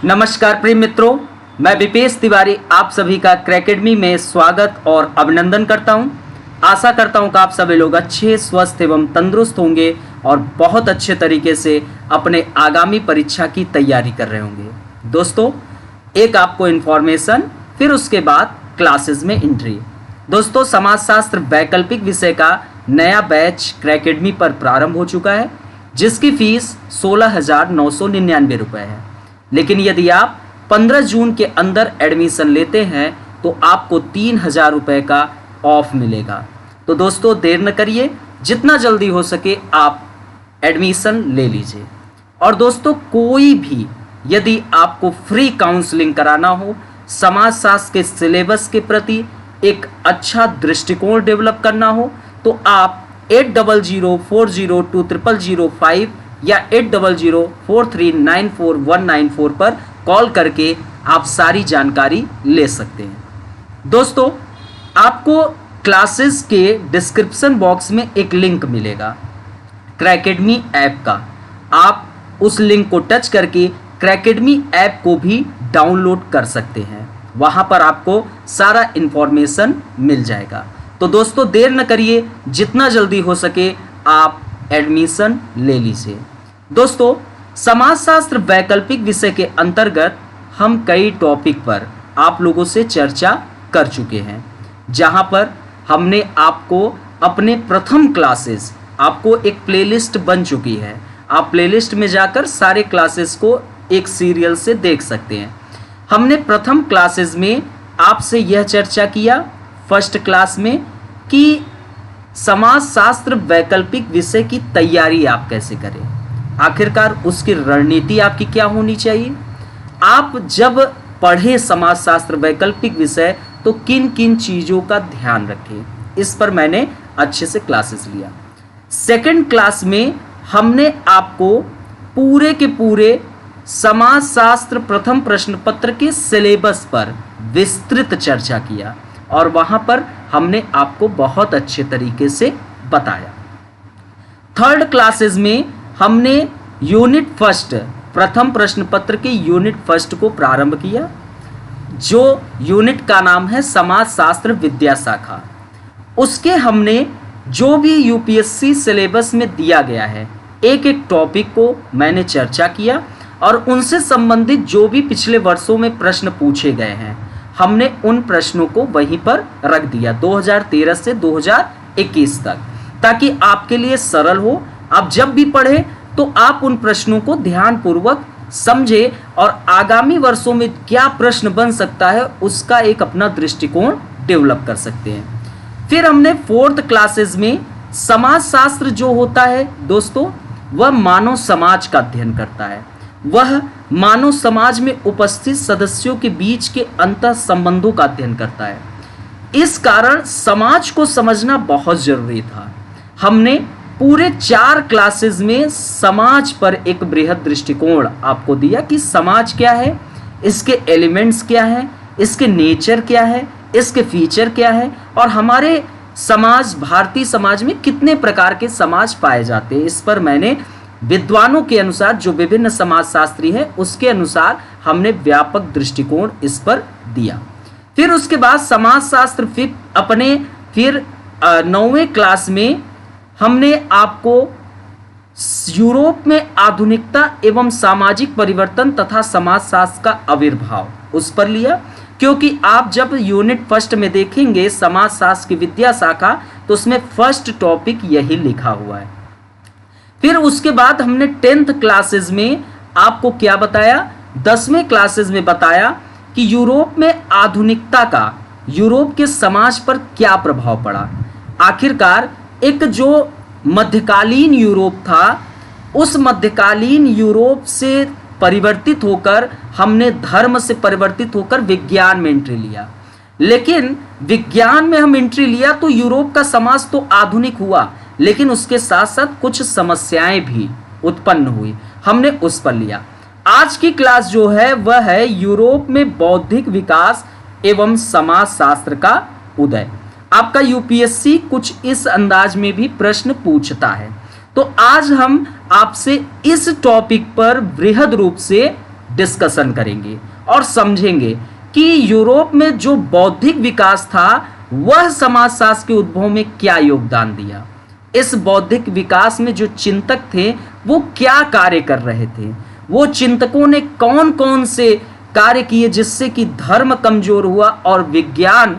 नमस्कार प्रिय मित्रों, मैं विपेश तिवारी आप सभी का क्रैकेडमी में स्वागत और अभिनंदन करता हूं। आशा करता हूं कि आप सभी लोग अच्छे, स्वस्थ एवं तंदुरुस्त होंगे और बहुत अच्छे तरीके से अपने आगामी परीक्षा की तैयारी कर रहे होंगे। दोस्तों, एक आपको इन्फॉर्मेशन, फिर उसके बाद क्लासेस में एंट्री। दोस्तों, समाजशास्त्र वैकल्पिक विषय का नया बैच क्रैकेडमी पर प्रारंभ हो चुका है, जिसकी फीस 16,999 रुपये है। लेकिन यदि आप 15 जून के अंदर एडमिशन लेते हैं तो आपको 3,000 रुपये का ऑफ मिलेगा। तो दोस्तों, देर न करिए, जितना जल्दी हो सके आप एडमिशन ले लीजिए। और दोस्तों, कोई भी यदि आपको फ्री काउंसलिंग कराना हो, समाजशास्त्र के सिलेबस के प्रति एक अच्छा दृष्टिकोण डेवलप करना हो, तो आप 8004020005 या 8004394194 पर कॉल करके आप सारी जानकारी ले सकते हैं। दोस्तों, आपको क्लासेस के डिस्क्रिप्शन बॉक्स में एक लिंक मिलेगा क्रैकेडमी ऐप का। आप उस लिंक को टच करके क्रैकेडमी ऐप को भी डाउनलोड कर सकते हैं। वहां पर आपको सारा इंफॉर्मेशन मिल जाएगा। तो दोस्तों, देर न करिए, जितना जल्दी हो सके आप एडमिशन ले लीजिए। दोस्तों, समाजशास्त्र वैकल्पिक विषय के अंतर्गत हम कई टॉपिक पर आप लोगों से चर्चा कर चुके हैं, जहां पर हमने आपको अपने प्रथम क्लासेस, आपको एक प्लेलिस्ट बन चुकी है। आप प्लेलिस्ट में जाकर सारे क्लासेस को एक सीरियल से देख सकते हैं। हमने प्रथम क्लासेस में आपसे यह चर्चा किया फर्स्ट क्लास में कि समाजशास्त्र वैकल्पिक विषय की तैयारी आप कैसे करें, आखिरकार उसकी रणनीति आपकी क्या होनी चाहिए। आप जब पढ़े समाजशास्त्र वैकल्पिक विषय तो किन किन चीज़ों का ध्यान रखें, इस पर मैंने अच्छे से क्लासेस लिया। सेकंड क्लास में हमने आपको पूरे के पूरे समाजशास्त्र प्रथम प्रश्न पत्र के सिलेबस पर विस्तृत चर्चा किया और वहां पर हमने आपको बहुत अच्छे तरीके से बताया। थर्ड क्लासेस में हमने यूनिट फर्स्ट, प्रथम प्रश्न पत्र के यूनिट फर्स्ट को प्रारंभ किया, जो यूनिट का नाम है समाजशास्त्र विद्या शाखा। उसके हमने जो भी यूपीएससी सिलेबस में दिया गया है, एक एक टॉपिक को मैंने चर्चा किया और उनसे संबंधित जो भी पिछले वर्षों में प्रश्न पूछे गए हैं, हमने उन प्रश्नों को वहीं पर रख दिया 2013 से 2021 तक, ताकि आपके लिए सरल हो। आप जब भी पढ़ें तो आप उन प्रश्नों को ध्यानपूर्वक समझे और आगामी वर्षों में क्या प्रश्न बन सकता है उसका एक अपना दृष्टिकोण डेवलप कर सकते हैं। फिर हमने फोर्थ क्लासेस में समाजशास्त्र जो होता है दोस्तों, वह मानव समाज का अध्ययन करता है। वह मानव समाज में उपस्थित सदस्यों के बीच के अंतर संबंधों का अध्ययन करता है। इस कारण समाज को समझना बहुत जरूरी था। हमने पूरे 4 क्लासेस में समाज पर एक बृहद दृष्टिकोण आपको दिया कि समाज क्या है, इसके एलिमेंट्स क्या हैं, इसके नेचर क्या है, इसके फीचर क्या है और हमारे समाज, भारतीय समाज में कितने प्रकार के समाज पाए जाते हैं। इस पर मैंने विद्वानों के अनुसार, जो विभिन्न समाजशास्त्री हैं, उसके अनुसार हमने व्यापक दृष्टिकोण इस पर दिया। फिर उसके बाद समाजशास्त्र फिर 9वें क्लास में हमने आपको यूरोप में आधुनिकता एवं सामाजिक परिवर्तन तथा समाजशास्त्र का आविर्भाव उस पर लिया, क्योंकि आप जब यूनिट फर्स्ट में देखेंगे समाजशास्त्र की विद्या शाखा, तो उसमें फर्स्ट टॉपिक यही लिखा हुआ है। फिर उसके बाद हमने 10th क्लासेस में आपको क्या बताया, 10वें क्लासेस में बताया कि यूरोप में आधुनिकता का यूरोप के समाज पर क्या प्रभाव पड़ा। आखिरकार एक जो मध्यकालीन यूरोप था, उस मध्यकालीन यूरोप से परिवर्तित होकर हमने धर्म से परिवर्तित होकर विज्ञान में एंट्री लिया। लेकिन विज्ञान में हम एंट्री लिया तो यूरोप का समाज तो आधुनिक हुआ, लेकिन उसके साथ साथ कुछ समस्याएं भी उत्पन्न हुई, हमने उस पर लिया। आज की क्लास जो है वह है यूरोप में बौद्धिक विकास एवं समाजशास्त्र का उदय। आपका यूपीएससी कुछ इस अंदाज में भी प्रश्न पूछता है। तो आज हम आपसे इस टॉपिक पर बृहद रूप से डिस्कशन करेंगे और समझेंगे कि यूरोप में जो बौद्धिक विकास था वह समाजशास्त्र के उद्भव में क्या योगदान दिया, इस बौद्धिक विकास में जो चिंतक थे वो क्या कार्य कर रहे थे, वो चिंतकों ने कौन कौन से कार्य किए जिससे कि धर्म कमजोर हुआ और विज्ञान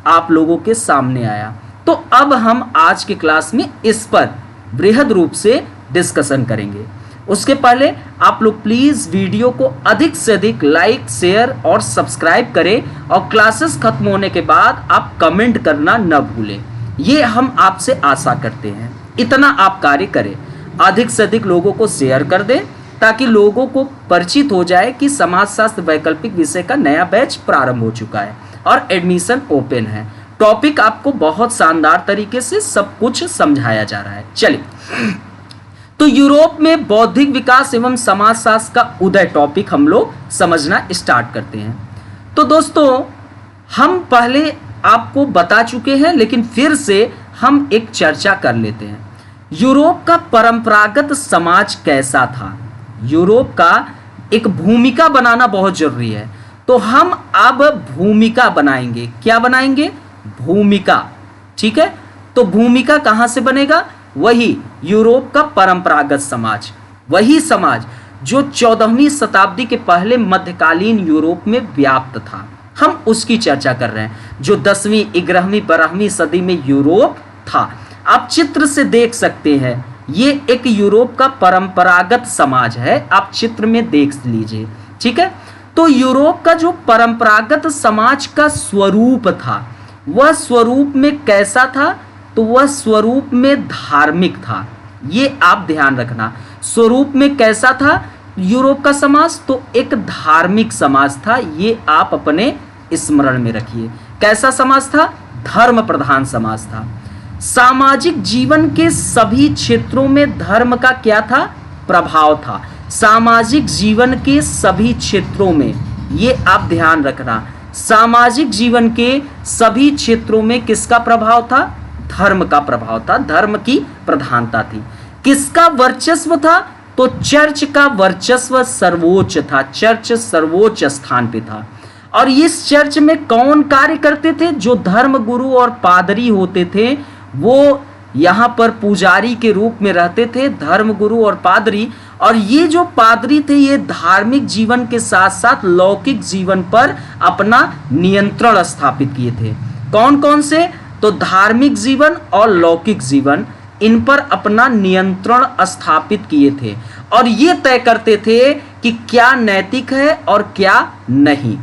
आप लोगों के सामने आया। तो अब हम आज की क्लास में इस पर बृहद रूप से डिस्कशन करेंगे। उसके पहले आप लोग प्लीज वीडियो को अधिक से अधिक लाइक, शेयर और सब्सक्राइब करें और क्लासेस खत्म होने के बाद आप कमेंट करना न भूलें, ये हम आपसे आशा करते हैं। इतना आप कार्य करें, अधिक से अधिक लोगों को शेयर कर दें ताकि लोगों को परिचित हो जाए कि समाजशास्त्र वैकल्पिक विषय का नया बैच प्रारंभ हो चुका है और एडमिशन ओपन है। टॉपिक आपको बहुत शानदार तरीके से सब कुछ समझाया जा रहा है। चलिए, तो यूरोप में बौद्धिक विकास एवं समाजशास्त्र का उदय टॉपिक हम लोग समझना स्टार्ट करते हैं। तो दोस्तों, हम पहले आपको बता चुके हैं लेकिन फिर से हम एक चर्चा कर लेते हैं। यूरोप का परंपरागत समाज कैसा था, यूरोप का एक भूमिका बनाना बहुत जरूरी है। तो हम अब भूमिका बनाएंगे। क्या बनाएंगे? भूमिका। ठीक है, तो भूमिका कहां से बनेगा? वही यूरोप का परंपरागत समाज, वही समाज जो 14वीं शताब्दी के पहले मध्यकालीन यूरोप में व्याप्त था, हम उसकी चर्चा कर रहे हैं। जो 10वीं, 11वीं, 12वीं सदी में यूरोप था। आप चित्र से देख सकते हैं, ये एक यूरोप का परंपरागत समाज है, आप चित्र में देख लीजिए। ठीक है, तो यूरोप का जो परंपरागत समाज का स्वरूप था, वह स्वरूप में कैसा था? तो वह स्वरूप में धार्मिक था। ये आप ध्यान रखना, स्वरूप में कैसा था यूरोप का समाज? तो एक धार्मिक समाज था। ये आप अपने स्मरण में रखिए। कैसा समाज था? धर्म प्रधान समाज था। सामाजिक जीवन के सभी क्षेत्रों में धर्म का क्या था? प्रभाव था। सामाजिक जीवन के सभी क्षेत्रों में, ये आप ध्यान रखना, सामाजिक जीवन के सभी क्षेत्रों में किसका प्रभाव था? धर्म का प्रभाव था, धर्म की प्रधानता थी। किसका वर्चस्व था? तो चर्च का वर्चस्व सर्वोच्च था, चर्च सर्वोच्च स्थान पे था। और इस चर्च में कौन कार्य करते थे? जो धर्म गुरु और पादरी होते थे, वो यहाँ पर पुजारी के रूप में रहते थे, धर्म गुरु और पादरी। और ये जो पादरी थे, ये धार्मिक जीवन के साथ साथ लौकिक जीवन पर अपना नियंत्रण स्थापित किए थे। कौन कौन से? तो धार्मिक जीवन और लौकिक जीवन, इन पर अपना नियंत्रण स्थापित किए थे और ये तय करते थे कि क्या नैतिक है और क्या नहीं,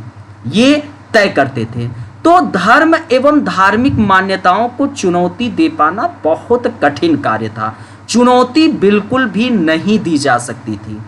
ये तय करते थे। तो धर्म एवं धार्मिक मान्यताओं को चुनौती दे पाना बहुत कठिन कार्य था, चुनौती बिल्कुल भी नहीं दी जा सकती थी।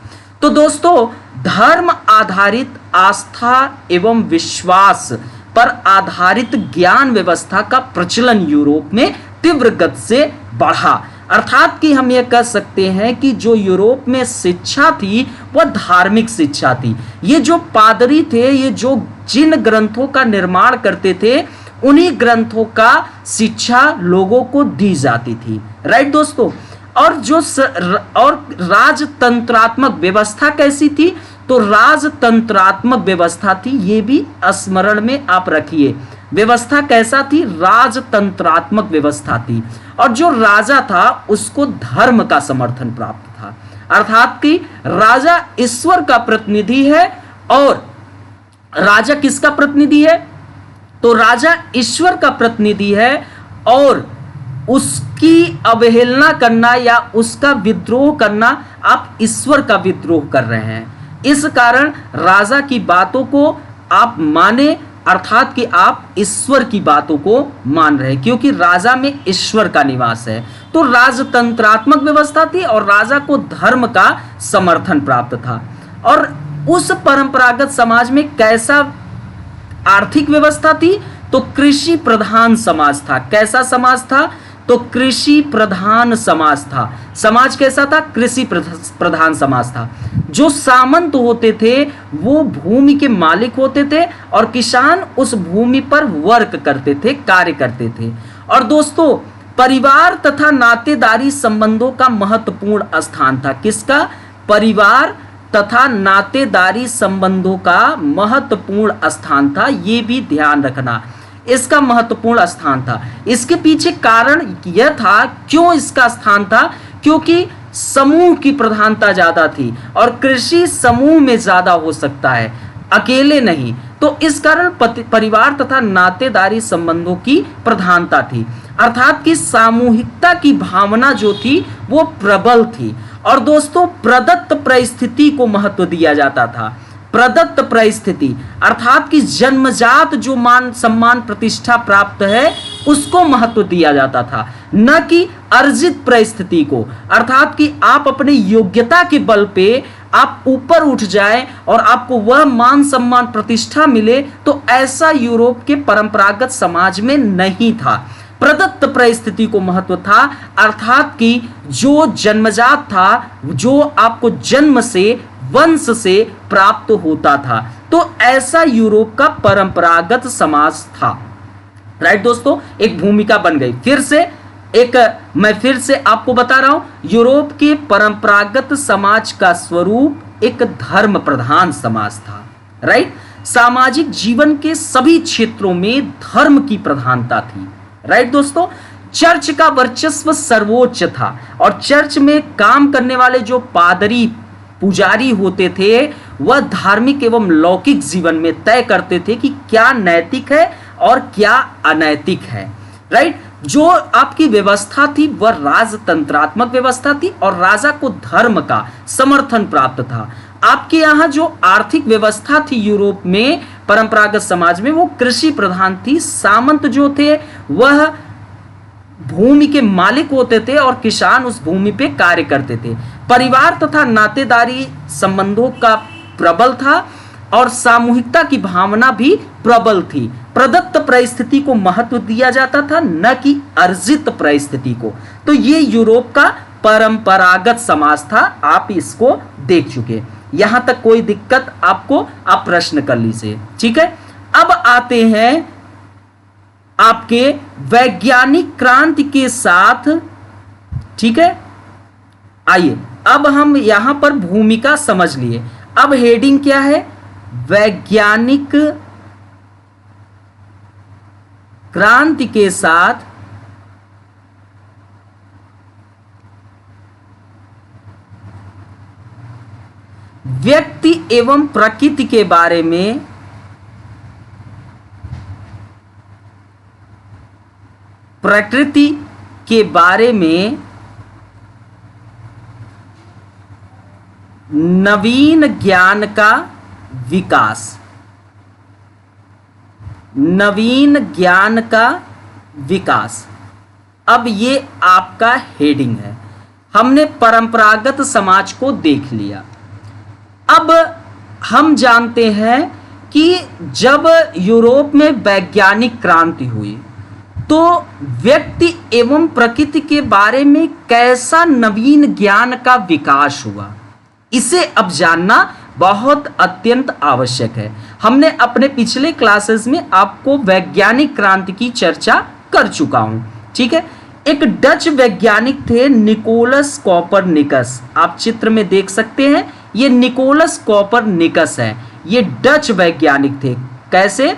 तो दोस्तों, धर्म आधारित आस्था एवं विश्वास पर आधारित ज्ञान व्यवस्था का प्रचलन यूरोप में तीव्र गति से बढ़ा। अर्थात कि हम ये कह सकते हैं कि जो यूरोप में शिक्षा थी वह धार्मिक शिक्षा थी। ये जो पादरी थे, ये जो जिन ग्रंथों का निर्माण करते थे, उन्हीं ग्रंथों का शिक्षा लोगों को दी जाती थी। राइट दोस्तों, और जो राजतंत्रात्मक व्यवस्था कैसी थी? तो राजतंत्रात्मक व्यवस्था थी, ये भी स्मरण में आप रखिए। व्यवस्था कैसा थी? राजतंत्रात्मक व्यवस्था थी। और जो राजा था उसको धर्म का समर्थन प्राप्त था, अर्थात कि राजा ईश्वर का प्रतिनिधि है। और राजा किसका प्रतिनिधि है? तो राजा ईश्वर का प्रतिनिधि है और उसकी अवहेलना करना या उसका विद्रोह करना, आप ईश्वर का विद्रोह कर रहे हैं। इस कारण राजा की बातों को आप माने, अर्थात कि आप ईश्वर की बातों को मान रहे हैं, क्योंकि राजा में ईश्वर का निवास है। तो राजतंत्रात्मक व्यवस्था थी और राजा को धर्म का समर्थन प्राप्त था। और उस परंपरागत समाज में कैसा आर्थिक व्यवस्था थी? तो कृषि प्रधान समाज था। कैसा समाज था? तो कृषि प्रधान समाज था। समाज कैसा था? कृषि प्रधान समाज था। जो सामंत होते थे वो भूमि के मालिक होते थे और किसान उस भूमि पर वर्क करते थे, कार्य करते थे। और दोस्तों, परिवार तथा नातेदारी संबंधों का महत्वपूर्ण स्थान था। किसका? परिवार तथा नातेदारी संबंधों का महत्वपूर्ण स्थान था। ये भी ध्यान रखना, इसका महत्वपूर्ण स्थान था। इसके पीछे कारण यह था, क्यों इसका स्थान था, क्योंकि समूह की प्रधानता ज्यादा थी और कृषि समूह में ज्यादा हो सकता है, अकेले नहीं। तो इस कारण परिवार तथा नातेदारी संबंधों की प्रधानता थी, अर्थात कि सामूहिकता की भावना जो थी वो प्रबल थी। और दोस्तों, प्रदत्त परिस्थिति को महत्व दिया जाता था। प्रदत्त परिस्थिति अर्थात कि जन्मजात जो मान सम्मान प्रतिष्ठा प्राप्त है उसको महत्व दिया जाता था, न कि अर्जित परिस्थिति को, अर्थात कि आप अपने योग्यता के बल पे आप ऊपर उठ जाए और आपको वह मान सम्मान प्रतिष्ठा मिले, तो ऐसा यूरोप के परंपरागत समाज में नहीं था। प्रदत्त परिस्थिति को महत्व था, अर्थात कि जो जन्मजात था, जो आपको जन्म से वंश से प्राप्त होता था, तो ऐसा यूरोप का परंपरागत समाज था। राइट दोस्तों, एक भूमिका बन गई। मैं फिर से आपको बता रहा हूं, यूरोप के परंपरागत समाज का स्वरूप एक धर्म प्रधान समाज था। राइट, सामाजिक जीवन के सभी क्षेत्रों में धर्म की प्रधानता थी। राइट दोस्तों, चर्च का वर्चस्व सर्वोच्च था और चर्च में काम करने वाले जो पादरी पुजारी होते थे वह धार्मिक एवं लौकिक जीवन में तय करते थे कि क्या नैतिक है और क्या अनैतिक है। राइट, जो आपकी व्यवस्था थी वह राजतंत्रात्मक व्यवस्था थी और राजा को धर्म का समर्थन प्राप्त था। आपके यहाँ जो आर्थिक व्यवस्था थी यूरोप में परंपरागत समाज में, वो कृषि प्रधान थी। सामंत जो थे वह भूमि के मालिक होते थे और किसान उस भूमि पे कार्य करते थे। परिवार तथा नातेदारी संबंधों का प्रबल था और सामूहिकता की भावना भी प्रबल थी। प्रदत्त परिस्थिति को महत्व दिया जाता था, न कि अर्जित परिस्थिति को। तो ये यूरोप का परंपरागत समाज था। आप इसको देख चुके, यहां तक कोई दिक्कत आपको, आप प्रश्न कर लीजिए। ठीक है, अब आते हैं आपके वैज्ञानिक क्रांति के साथ। ठीक है, आइए अब हम यहां पर भूमिका समझ लिए। अब हेडिंग क्या है, वैज्ञानिक क्रांति के साथ व्यक्ति एवं प्रकृति के बारे में प्रकृति के बारे में नवीन ज्ञान का विकास। नवीन ज्ञान का विकास, अब ये आपका हेडिंग है। हमने परंपरागत समाज को देख लिया। अब हम जानते हैं कि जब यूरोप में वैज्ञानिक क्रांति हुई तो व्यक्ति एवं प्रकृति के बारे में कैसा नवीन ज्ञान का विकास हुआ, इसे अब जानना बहुत अत्यंत आवश्यक है। हमने अपने पिछले क्लासेस में आपको वैज्ञानिक क्रांति की चर्चा कर चुका हूं। ठीक है, एक डच वैज्ञानिक थे निकोलस कोपरनिकस। आप चित्र में देख सकते हैं, ये निकोलस कोपरनिकस है। ये डच वैज्ञानिक थे। कैसे?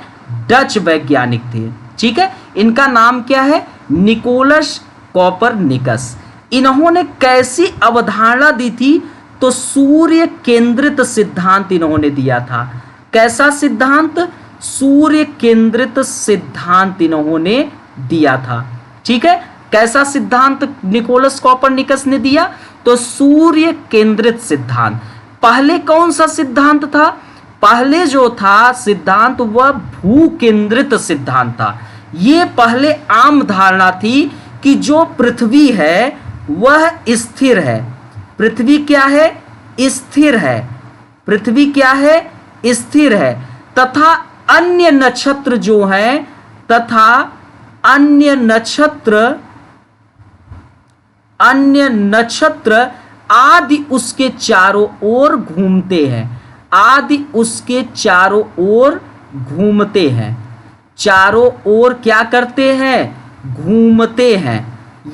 डच वैज्ञानिक थे। ठीक है, इनका नाम क्या है? Nicholas Copernicus. इन्होंने कैसी अवधारणा दी थी? तो सूर्य केंद्रित सिद्धांत इन्होंने दिया था। कैसा सिद्धांत? सूर्य केंद्रित सिद्धांत इन्होंने दिया था। ठीक है, कैसा सिद्धांत निकोलस कोपरनिकस ने दिया? तो सूर्य केंद्रित सिद्धांत। पहले कौन सा सिद्धांत था? पहले जो था सिद्धांत वह भू केंद्रित सिद्धांत था। ये पहले आम धारणा थी कि जो पृथ्वी है वह स्थिर है। पृथ्वी क्या है? स्थिर है। पृथ्वी क्या है? स्थिर है। तथा अन्य नक्षत्र जो है, अन्य नक्षत्र आदि उसके चारों ओर घूमते हैं। आदि उसके चारों ओर घूमते हैं। चारों ओर क्या करते हैं? घूमते हैं।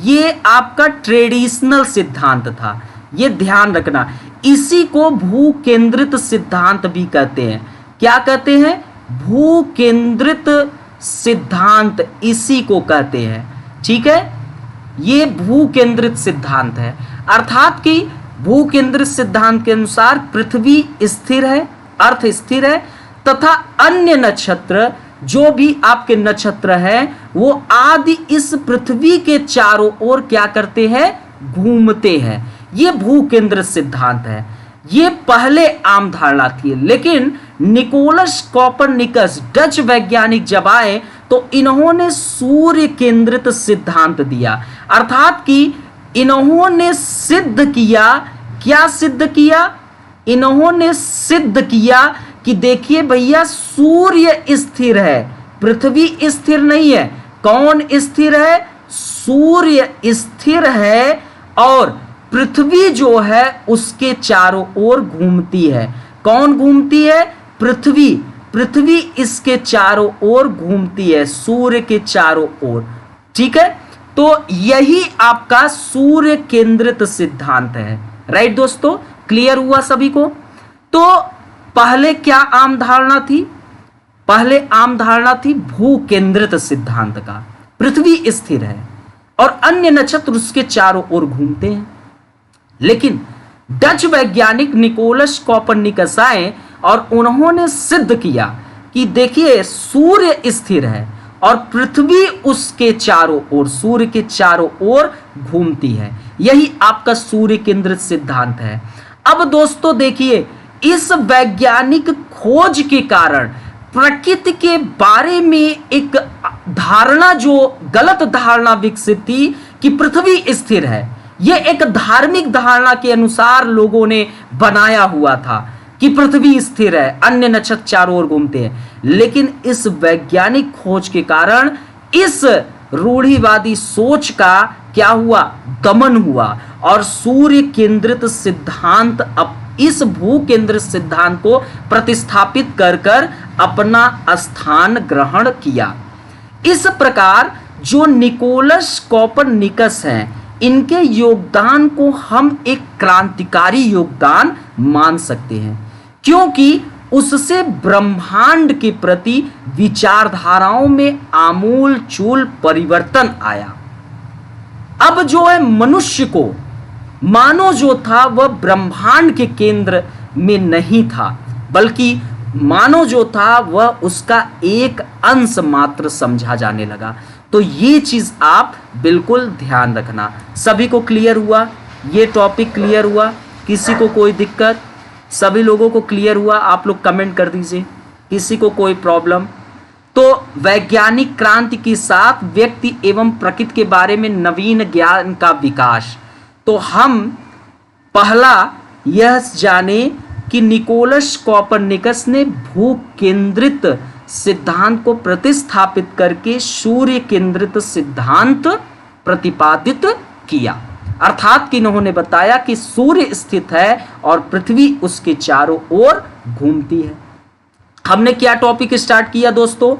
ये आपका ट्रेडिशनल सिद्धांत था। ये ध्यान रखना। इसी को भू केंद्रित सिद्धांत भी कहते हैं। क्या कहते हैं? भू केंद्रित सिद्धांत इसी को कहते हैं। ठीक है, ये भू केंद्रित सिद्धांत है। अर्थात कि भू केंद्रित सिद्धांत के अनुसार पृथ्वी स्थिर है, अर्थ स्थिर है, तथा अन्य नक्षत्र जो भी आपके नक्षत्र हैं वो आदि इस पृथ्वी के चारों ओर क्या करते हैं? घूमते हैं। ये भू केंद्रित सिद्धांत है। ये पहले आम धारणा थी, लेकिन निकोलस कोपरनिकस डच वैज्ञानिक जब आए तो इन्होंने सूर्य केंद्रित सिद्धांत दिया। अर्थात कि इन्होंने सिद्ध किया, क्या सिद्ध किया? इन्होंने सिद्ध किया कि देखिए भैया, सूर्य स्थिर है, पृथ्वी स्थिर नहीं है। कौन स्थिर है? सूर्य स्थिर है और पृथ्वी जो है उसके चारों ओर घूमती है। कौन घूमती है? पृथ्वी। पृथ्वी इसके चारों ओर घूमती है, सूर्य के चारों ओर। ठीक है, तो यही आपका सूर्य केंद्रित सिद्धांत है। राइट दोस्तों, क्लियर हुआ सभी को? तो पहले क्या आम धारणा थी? पहले आम धारणा थी भू केंद्रित सिद्धांत का, पृथ्वी स्थिर है और अन्य नक्षत्र उसके चारों ओर घूमते हैं। लेकिन डच वैज्ञानिक निकोलस कोपरनिकस आए और उन्होंने सिद्ध किया कि देखिए, सूर्य स्थिर है और पृथ्वी उसके चारों ओर, सूर्य के चारों ओर घूमती है। यही आपका सूर्य केंद्रित सिद्धांत है। अब दोस्तों देखिए, इस वैज्ञानिक खोज के कारण प्रकृति के बारे में एक धारणा, जो गलत धारणा विकसित थी कि पृथ्वी स्थिर है, यह एक धार्मिक धारणा के अनुसार लोगों ने बनाया हुआ था कि पृथ्वी स्थिर है, अन्य नक्षत्र चारों ओर घूमते हैं। लेकिन इस वैज्ञानिक खोज के कारण इस रूढ़िवादी सोच का क्या हुआ? दमन हुआ और सूर्य केंद्रित सिद्धांत अब इस भू केंद्रित सिद्धांत को प्रतिस्थापित कर कर अपना स्थान ग्रहण किया। इस प्रकार जो निकोलस कोपरनिकस हैं, इनके योगदान को हम एक क्रांतिकारी योगदान मान सकते हैं, क्योंकि उससे ब्रह्मांड के प्रति विचारधाराओं में आमूलचूल परिवर्तन आया। अब जो है मनुष्य को, मानव जो था वह ब्रह्मांड के केंद्र में नहीं था, बल्कि मानव जो था वह उसका एक अंश मात्र समझा जाने लगा। तो ये चीज आप बिल्कुल ध्यान रखना। सभी को क्लियर हुआ? ये टॉपिक क्लियर हुआ? किसी को कोई दिक्कत? सभी लोगों को क्लियर हुआ? आप लोग कमेंट कर दीजिए। किसी को कोई प्रॉब्लम? तो वैज्ञानिक क्रांति के साथ व्यक्ति एवं प्रकृति के बारे में नवीन ज्ञान का विकास। तो हम पहला यह जाने कि निकोलस कोपरनिकस ने भू केंद्रित सिद्धांत को प्रतिस्थापित करके सूर्य केंद्रित सिद्धांत प्रतिपादित किया। अर्थात कि इन्होंने बताया कि सूर्य स्थित है और पृथ्वी उसके चारों ओर घूमती है। हमने क्या टॉपिक स्टार्ट किया दोस्तों?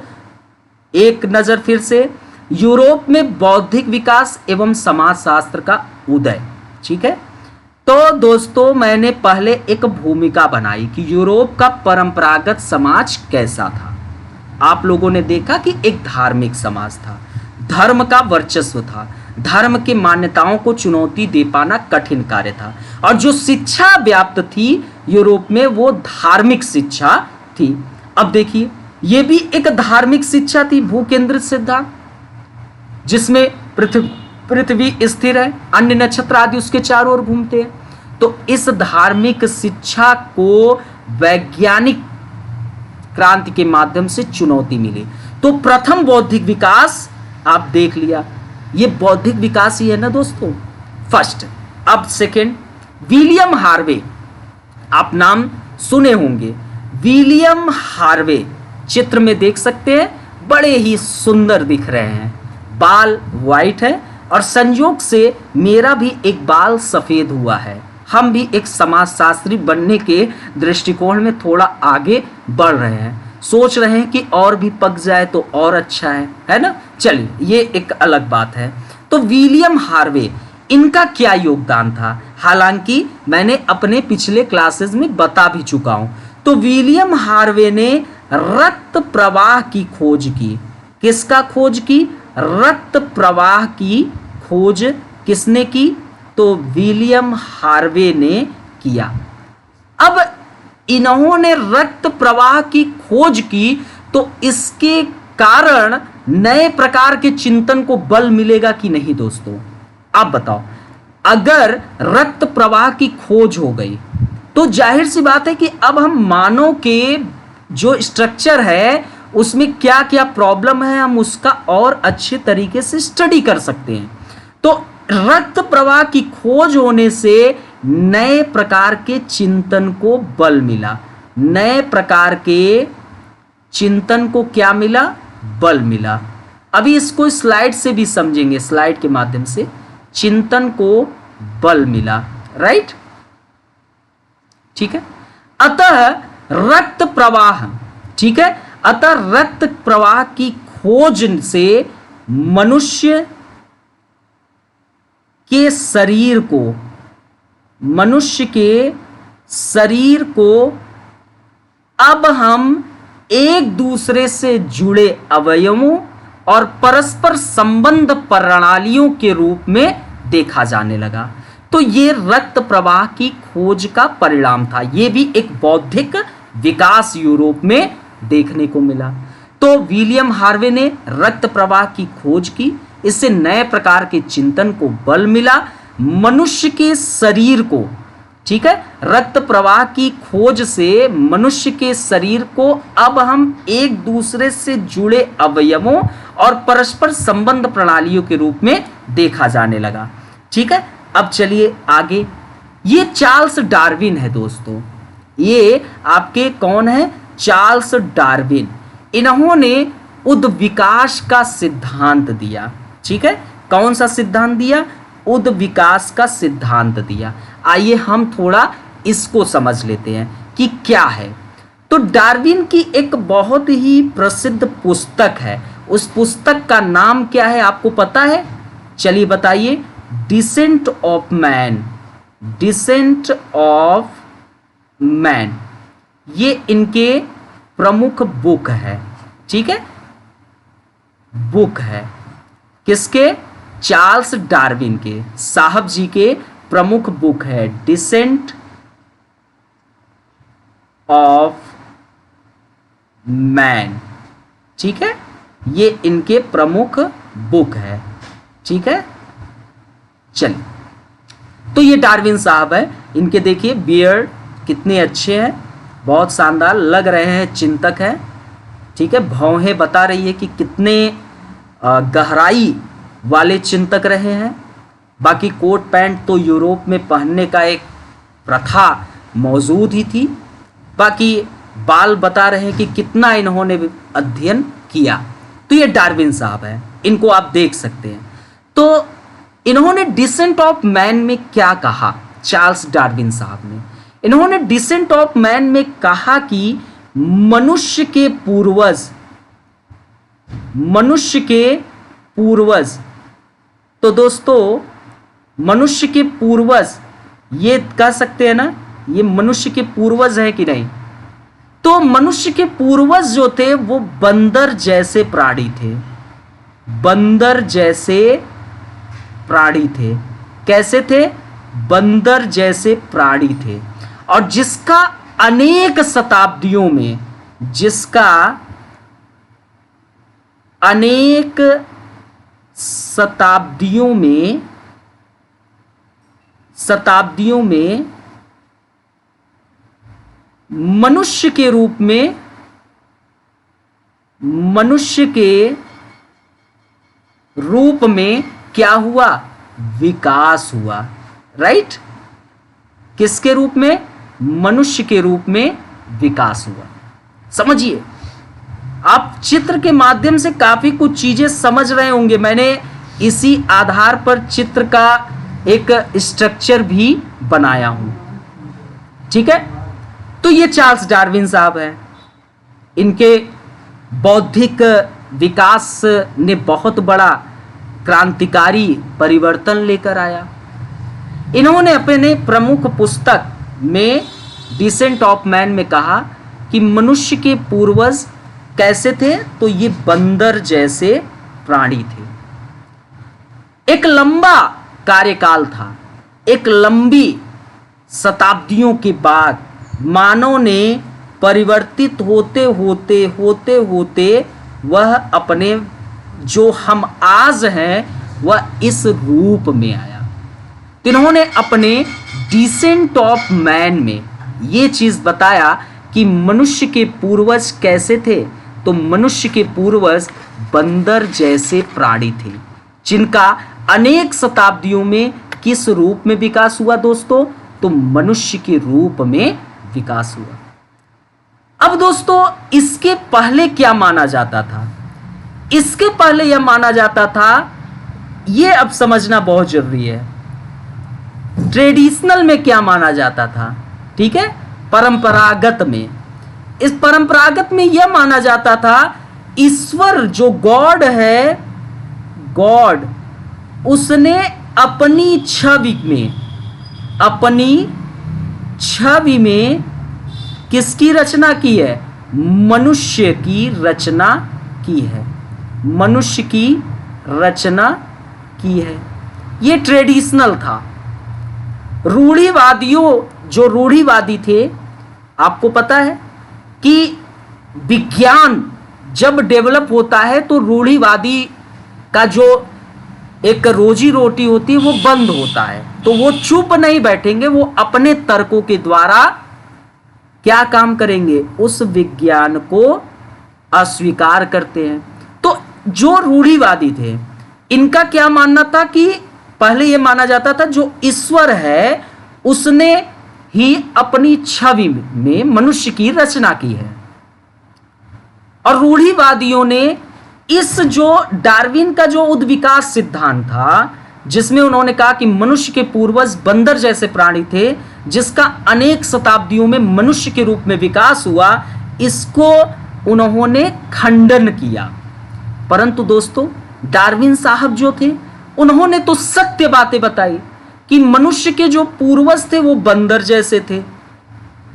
एक नजर फिर से, यूरोप में बौद्धिक विकास एवं समाजशास्त्र का उदय। ठीक है, तो दोस्तों मैंने पहले एक भूमिका बनाई कि यूरोप का परंपरागत समाज कैसा था। आप लोगों ने देखा कि एक धार्मिक समाज था, धर्म का वर्चस्व था, धर्म की मान्यताओं को चुनौती दे पाना कठिन कार्य था, और जो शिक्षा व्याप्त थी यूरोप में वो धार्मिक शिक्षा थी। अब देखिए, ये भी एक धार्मिक शिक्षा थी, भू केंद्रित सिद्धांत, जिसमें पृथ्वी स्थिर है, अन्य नक्षत्र आदि उसके चारों ओर घूमते हैं। तो इस धार्मिक शिक्षा को वैज्ञानिक क्रांति के माध्यम से चुनौती मिली। तो प्रथम बौद्धिक विकास आप देख लिया, ये बौद्धिक विकास ही है ना दोस्तों, फर्स्ट। अब सेकंड, विलियम हार्वे, आप नाम सुने होंगे, विलियम हार्वे चित्र में देख सकते हैं, बड़े ही सुंदर दिख रहे हैं, बाल वाइट है और संयोग से मेरा भी एक बाल सफेद हुआ है। हम भी एक समाजशास्त्री बनने के दृष्टिकोण में थोड़ा आगे बढ़ रहे हैं, सोच रहे हैं कि और भी पक जाए तो और अच्छा है ना। चलिए, ये एक अलग बात है। तो विलियम हार्वे इनका क्या योगदान था, हालांकि मैंने अपने पिछले क्लासेस में बता भी चुका हूं। तो विलियम हार्वे ने रक्त प्रवाह की खोज की। किसका खोज की? रक्त प्रवाह की खोज किसने की? तो विलियम हार्वे ने किया। अब इन्होंने रक्त प्रवाह की खोज की तो इसके कारण नए प्रकार के चिंतन को बल मिलेगा कि नहीं दोस्तों? आप बताओ। अगर रक्त प्रवाह की खोज हो गई तो जाहिर सी बात है कि अब हम मानव के जो स्ट्रक्चर है उसमें क्या क्या प्रॉब्लम है हम उसका और अच्छे तरीके से स्टडी कर सकते हैं। तो रक्त प्रवाह की खोज होने से नए प्रकार के चिंतन को बल मिला। नए प्रकार के चिंतन को क्या मिला? बल मिला। अभी इसको स्लाइड से भी समझेंगे, स्लाइड के माध्यम से। चिंतन को बल मिला, राइट? ठीक है। अतः रक्त प्रवाह, ठीक है, अतः रक्त प्रवाह की खोज से मनुष्य के शरीर को, मनुष्य के शरीर को अब हम एक दूसरे से जुड़े अवयवों और परस्पर संबंध प्रणालियों के रूप में देखा जाने लगा। तो ये रक्त प्रवाह की खोज का परिणाम था। ये भी एक बौद्धिक विकास यूरोप में देखने को मिला। तो विलियम हार्वे ने रक्त प्रवाह की खोज की, इससे नए प्रकार के चिंतन को बल मिला। मनुष्य के शरीर को, ठीक है, रक्त प्रवाह की खोज से मनुष्य के शरीर को अब हम एक दूसरे से जुड़े अवयवों और परस्पर संबंध प्रणालियों के रूप में देखा जाने लगा। ठीक है। अब चलिए आगे। ये चार्ल्स डार्विन है दोस्तों। ये आपके कौन है? Charles Darwin. इन्होंने उद्विकास का सिद्धांत दिया। ठीक है। कौन सा सिद्धांत दिया? उद्विकास का सिद्धांत दिया। आइए हम थोड़ा इसको समझ लेते हैं कि क्या है। तो डार्विन की एक बहुत ही प्रसिद्ध पुस्तक है। उस पुस्तक का नाम क्या है आपको पता है? चलिए बताइए। Descent of man. Descent of man, ये इनके प्रमुख बुक है। ठीक है, बुक है किसके? चार्ल्स डार्विन के, साहब जी के प्रमुख बुक है डिसेंट ऑफ मैन। ठीक है, ये इनके प्रमुख बुक है। ठीक है, चलिए। तो ये डार्विन साहब है। इनके देखिए बियर्ड कितने अच्छे हैं, बहुत शानदार लग रहे हैं, चिंतक है। ठीक है, भौहें बता रही है कि कितने गहराई वाले चिंतक रहे हैं। बाकी कोट पैंट तो यूरोप में पहनने का एक प्रथा मौजूद ही थी। बाकी बाल बता रहे हैं कि कितना इन्होंने अध्ययन किया। तो ये डार्विन साहब है, इनको आप देख सकते हैं। तो इन्होंने डिसेंट ऑफ मैन में क्या कहा? चार्ल्स डार्विन साहब ने, इन्होंने डिसेंट ऑफ मैन में कहा कि मनुष्य के पूर्वज, मनुष्य के पूर्वज, तो दोस्तों मनुष्य के पूर्वज ये कह सकते हैं ना, ये मनुष्य के पूर्वज है कि नहीं? तो मनुष्य के पूर्वज जो थे वो बंदर जैसे प्राणी थे। बंदर जैसे प्राणी थे। कैसे थे? बंदर जैसे प्राणी थे। और जिसका अनेक शताब्दियों में, जिसका अनेक शताब्दियों में मनुष्य के रूप में, मनुष्य के रूप में क्या हुआ? विकास हुआ। राइट? किसके रूप में? मनुष्य के रूप में विकास हुआ। समझिए, आप चित्र के माध्यम से काफी कुछ चीजें समझ रहे होंगे। मैंने इसी आधार पर चित्र का एक स्ट्रक्चर भी बनाया हूं। ठीक है, तो ये चार्ल्स डार्विन साहब हैं। इनके बौद्धिक विकास ने बहुत बड़ा क्रांतिकारी परिवर्तन लेकर आया। इन्होंने अपने प्रमुख पुस्तक में डिसेंट ऑफ मैन में कहा कि मनुष्य के पूर्वज कैसे थे, तो ये बंदर जैसे प्राणी थे। एक लंबा कार्यकाल था, एक लंबी शताब्दियों के बाद मानव ने परिवर्तित होते होते होते होते वह अपने जो हम आज हैं वह इस रूप में आया। तो इन्होंने अपने डिसेंट ऑफ मैन में ये चीज बताया कि मनुष्य के पूर्वज कैसे थे, तो मनुष्य के पूर्वज बंदर जैसे प्राणी थे, जिनका अनेक शताब्दियों में किस रूप में विकास हुआ दोस्तों, तो मनुष्य के रूप में विकास हुआ। अब दोस्तों इसके पहले क्या माना जाता था, इसके पहले यह माना जाता था, ये अब समझना बहुत जरूरी है। ट्रेडिशनल में क्या माना जाता था, ठीक है, परंपरागत में, इस परंपरागत में यह माना जाता था ईश्वर जो गॉड है, गॉड उसने अपनी छवि में किसकी रचना की है, मनुष्य की रचना की है, मनुष्य की रचना की है। ये ट्रेडिशनल था। जो रूढ़िवादी थे, आपको पता है कि विज्ञान जब डेवलप होता है तो रूढ़िवादी का जो एक रोजी रोटी होती है वो बंद होता है, तो वो चुप नहीं बैठेंगे, वो अपने तर्कों के द्वारा क्या काम करेंगे, उस विज्ञान को अस्वीकार करते हैं। तो जो रूढ़िवादी थे इनका क्या मानना था कि पहले यह माना जाता था जो ईश्वर है उसने ही अपनी छवि में मनुष्य की रचना की है, और रूढ़िवादियों ने इस जो डार्विन का जो उद्विकास सिद्धांत था, जिसमें उन्होंने कहा कि मनुष्य के पूर्वज बंदर जैसे प्राणी थे, जिसका अनेक शताब्दियों में मनुष्य के रूप में विकास हुआ, इसको उन्होंने खंडन किया। परंतु दोस्तों डार्विन साहब जो थे उन्होंने तो सत्य बातें बताई कि मनुष्य के जो पूर्वज थे वो बंदर जैसे थे,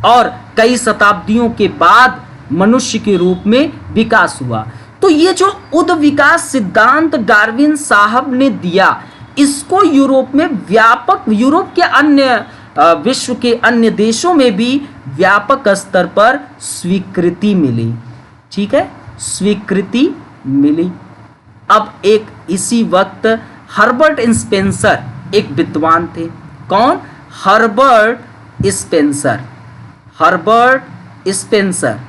और कई शताब्दियों के बाद मनुष्य के रूप में विकास हुआ। तो ये जो उद्विकास सिद्धांत डार्विन साहब ने दिया, इसको यूरोप में व्यापक, यूरोप के अन्य विश्व के अन्य देशों में भी व्यापक स्तर पर स्वीकृति मिली, ठीक है, स्वीकृति मिली। अब एक इसी वक्त हर्बर्ट स्पेंसर एक विद्वान थे, कौन, हर्बर्ट स्पेंसर, हर्बर्ट स्पेंसर,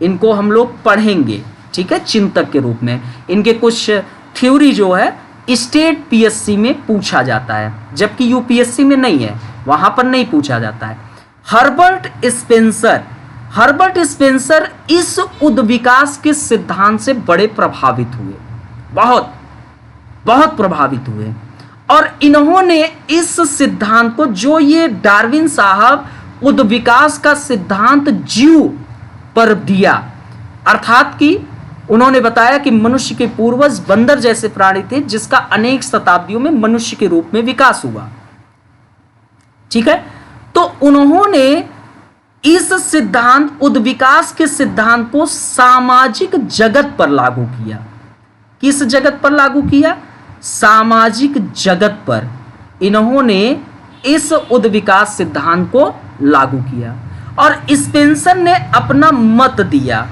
इनको हम लोग पढ़ेंगे, ठीक है, चिंतक के रूप में। इनके कुछ थ्योरी जो है स्टेट पीएससी में पूछा जाता है, जबकि यूपीएससी में नहीं है, वहां पर नहीं पूछा जाता है। हर्बर्ट स्पेंसर इस उद्विकास के सिद्धांत से बड़े प्रभावित हुए, बहुत बहुत प्रभावित हुए, और इन्होंने इस सिद्धांत को, जो ये डार्विन साहब उद्विकास का सिद्धांत जीव पर दिया, अर्थात कि उन्होंने बताया कि मनुष्य के पूर्वज बंदर जैसे प्राणी थे, जिसका अनेक शताब्दियों में मनुष्य के रूप में विकास हुआ, ठीक है। तो उन्होंने इस सिद्धांत, उद्विकास के सिद्धांत को सामाजिक जगत पर लागू किया। किस जगत पर लागू किया, सामाजिक जगत पर इन्होंने इस उद्विकास सिद्धांत को लागू किया, और स्पेंसर ने अपना मत दिया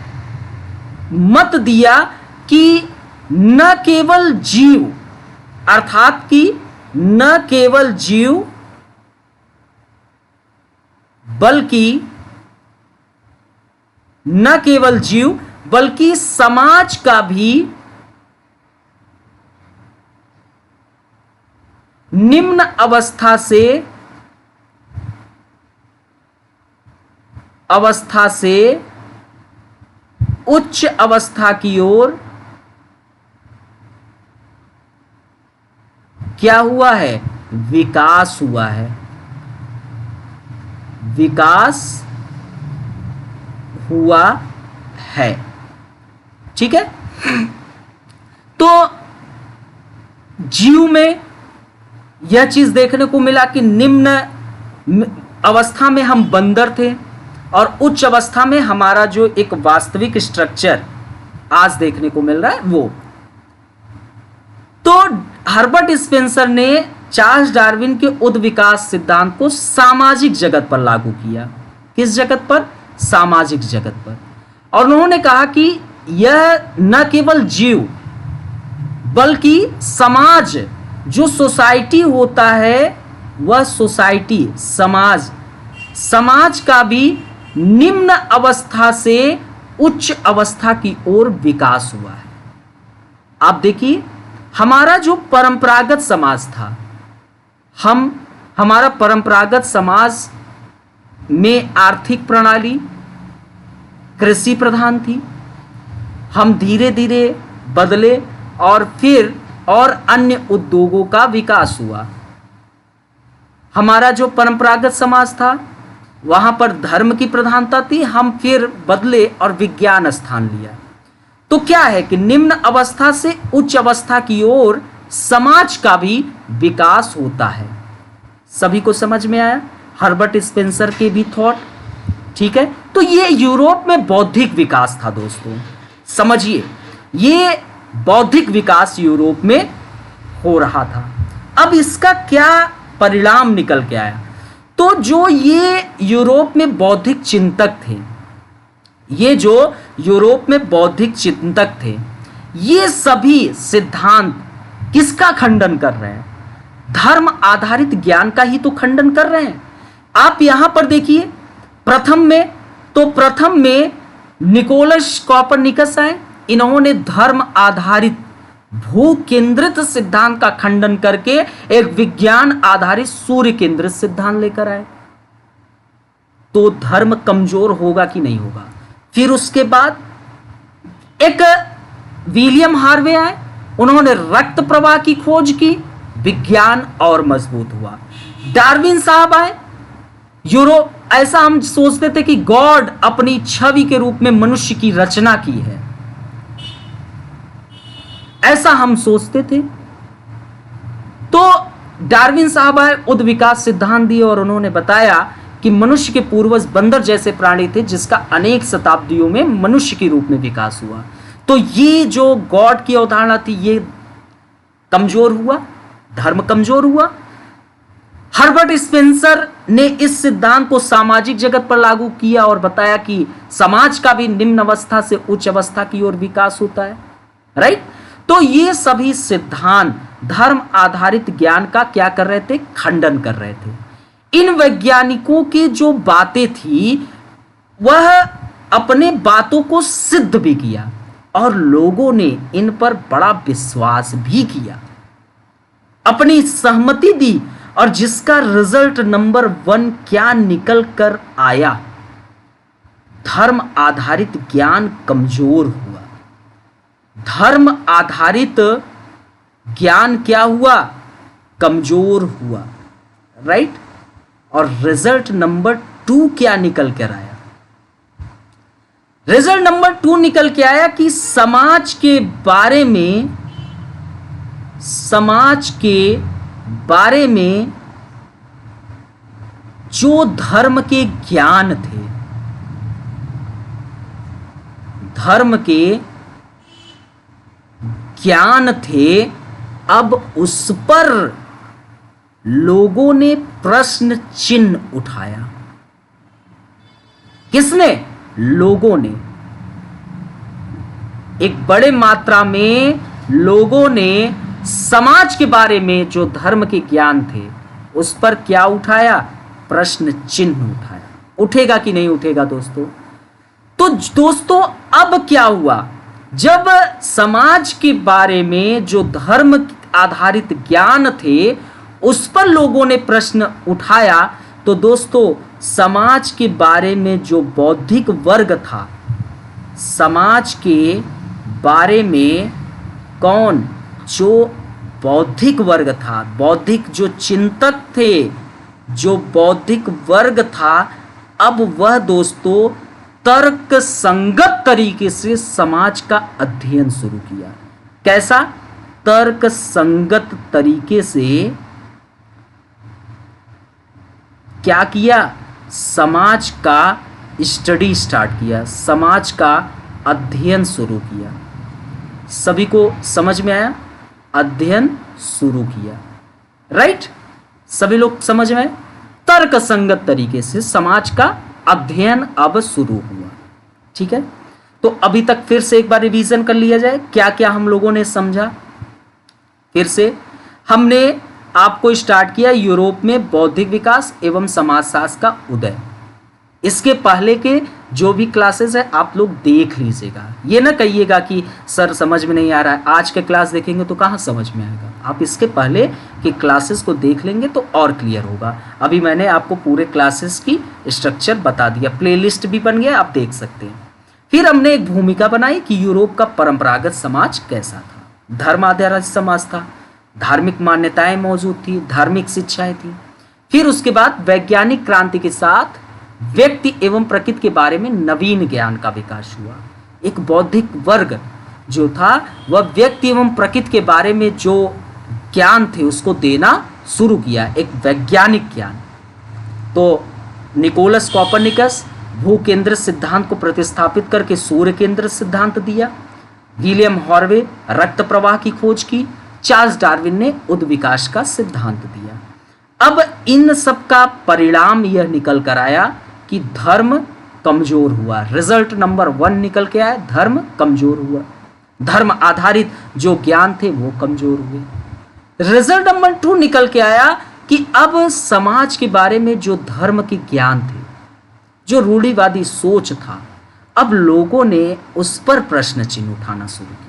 कि न केवल जीव, अर्थात कि न केवल जीव बल्कि समाज का भी निम्न अवस्था से उच्च अवस्था की ओर क्या हुआ है, विकास हुआ है, विकास हुआ है, ठीक है। तो जीव में यह चीज देखने को मिला कि निम्न अवस्था में हम बंदर थे और उच्च अवस्था में हमारा जो एक वास्तविक स्ट्रक्चर आज देखने को मिल रहा है वो। तो हर्बर्ट स्पेंसर ने चार्ल्स डार्विन के उद विकास सिद्धांत को सामाजिक जगत पर लागू किया। किस जगत पर? सामाजिक जगत पर। और उन्होंने कहा कि यह न केवल जीव बल्कि समाज, जो सोसाइटी होता है वह सोसाइटी, समाज का भी निम्न अवस्था से उच्च अवस्था की ओर विकास हुआ है। आप देखिए, हमारा जो परंपरागत समाज था, हमारा परंपरागत समाज में आर्थिक प्रणाली कृषि प्रधान थी। हम धीरे धीरे बदले और फिर और अन्य उद्योगों का विकास हुआ। हमारा जो परंपरागत समाज था वहां पर धर्म की प्रधानता थी, हम फिर बदले और विज्ञान स्थान लिया। तो क्या है कि निम्न अवस्था से उच्च अवस्था की ओर समाज का भी विकास होता है। सभी को समझ में आया हर्बर्ट स्पेंसर के भी थॉट? ठीक है, तो ये यूरोप में बौद्धिक विकास था दोस्तों। समझिए, ये बौद्धिक विकास यूरोप में हो रहा था। अब इसका क्या परिणाम निकल के आया? तो जो ये यूरोप में बौद्धिक चिंतक थे, ये जो यूरोप में बौद्धिक चिंतक थे, ये सभी सिद्धांत किसका खंडन कर रहे हैं? धर्म आधारित ज्ञान का ही तो खंडन कर रहे हैं। आप यहां पर देखिए, प्रथम में निकोलस कॉपरनिकस आए। इन्होंने धर्म आधारित भू केंद्रित सिद्धांत का खंडन करके एक विज्ञान आधारित सूर्य केंद्रित सिद्धांत लेकर आए। तो धर्म कमजोर होगा कि नहीं होगा? फिर उसके बाद एक विलियम हार्वे आए, उन्होंने रक्त प्रवाह की खोज की, विज्ञान और मजबूत हुआ। डार्विन साहब आए, यूरोप, ऐसा हम सोचते थे कि गॉड अपनी छवि के रूप में मनुष्य की रचना की है, ऐसा हम सोचते थे। तो डार्विन साहब आए, उद विकास सिद्धांत दिए और उन्होंने बताया कि मनुष्य के पूर्वज बंदर जैसे प्राणी थे जिसका अनेक शताब्दियों में मनुष्य के रूप में विकास हुआ। तो ये जो गॉड की अवधारणा थी ये कमजोर हुआ, धर्म कमजोर हुआ। हर्बर्ट स्पेंसर ने इस सिद्धांत को सामाजिक जगत पर लागू किया और बताया कि समाज का भी निम्न अवस्था से उच्च अवस्था की ओर विकास होता है। राइट? तो ये सभी सिद्धांत धर्म आधारित ज्ञान का क्या कर रहे थे? खंडन कर रहे थे। इन वैज्ञानिकों की जो बातें थी वह अपने बातों को सिद्ध भी किया और लोगों ने इन पर बड़ा विश्वास भी किया, अपनी सहमति दी, और जिसका रिजल्ट नंबर 1 क्या निकल कर आया? धर्म आधारित ज्ञान कमजोर हुआ। धर्म आधारित ज्ञान क्या हुआ? कमजोर हुआ। राइट? और रिजल्ट नंबर 2 क्या निकल कर आया? रिजल्ट नंबर 2 निकल के आया कि समाज के बारे में जो धर्म के ज्ञान थे, धर्म के ज्ञान थे, अब उस पर लोगों ने प्रश्न चिन्ह उठाया। किसने? लोगों ने। एक बड़े मात्रा में लोगों ने समाज के बारे में जो धर्म के ज्ञान थे उस पर क्या उठाया? प्रश्न चिन्ह उठाया। उठेगा कि नहीं उठेगा दोस्तों? तो दोस्तों अब क्या हुआ? जब समाज के बारे में जो धर्म आधारित ज्ञान थे उस पर लोगों ने प्रश्न उठाया, तो दोस्तों समाज के बारे में जो बौद्धिक वर्ग था, समाज के बारे में कौन? जो बौद्धिक वर्ग था, बौद्धिक जो चिंतक थे, जो बौद्धिक वर्ग था, अब वह दोस्तों तर्क संगत तरीके से समाज का अध्ययन शुरू किया। कैसा? तर्क संगत तरीके से क्या किया? समाज का स्टडी स्टार्ट किया, समाज का अध्ययन शुरू किया। सभी को समझ में आया? अध्ययन शुरू किया, राइट? सभी लोग समझ में आए? तर्क संगत तरीके से समाज का अध्ययन अब शुरू हुआ। ठीक है, तो अभी तक फिर से एक बार रिवीजन कर लिया जाए, क्या क्या हम लोगों ने समझा। फिर से हमने आपको स्टार्ट किया यूरोप में बौद्धिक विकास एवं समाजशास्त्र का उदय। इसके पहले के जो भी क्लासेस है आप लोग देख लीजिएगा, ये ना कहिएगा कि सर समझ में नहीं आ रहा है, आज के क्लास देखेंगे तो कहाँ समझ में आएगा। आप इसके पहले के क्लासेस को देख लेंगे तो और क्लियर होगा। अभी मैंने आपको पूरे क्लासेस की स्ट्रक्चर बता दिया, प्लेलिस्ट भी बन गया, आप देख सकते हैं। फिर हमने एक भूमिका बनाई कि यूरोप का परंपरागत समाज कैसा था। धर्म आधारित समाज था, धार्मिक मान्यताएं मौजूद थी, धार्मिक शिक्षाएं थी। फिर उसके बाद वैज्ञानिक क्रांति के साथ व्यक्ति एवं प्रकृति के बारे में नवीन ज्ञान का विकास हुआ। एक बौद्धिक वर्ग जो था वह व्यक्ति एवं प्रकृति के बारे में जो ज्ञान थे उसको देना शुरू किया, एक वैज्ञानिक ज्ञान। तो निकोलस कॉपरनिकस भू केंद्रित सिद्धांत को प्रतिस्थापित करके सूर्य केंद्रित सिद्धांत दिया। विलियम हॉर्वे रक्त प्रवाह की खोज की। चार्ल्स डार्विन ने उद्विकास का सिद्धांत दिया। अब इन सब का परिणाम यह निकल कर आया कि धर्म कमजोर हुआ। रिजल्ट नंबर 1 निकल के आया, धर्म कमजोर हुआ। धर्म आधारित जो ज्ञान थे वो कमजोर हुए। रिजल्ट नंबर 2 निकल के आया कि अब समाज के बारे में जो धर्म के ज्ञान थे, जो रूढ़िवादी सोच था, अब लोगों ने उस पर प्रश्न चिन्ह उठाना शुरू किया।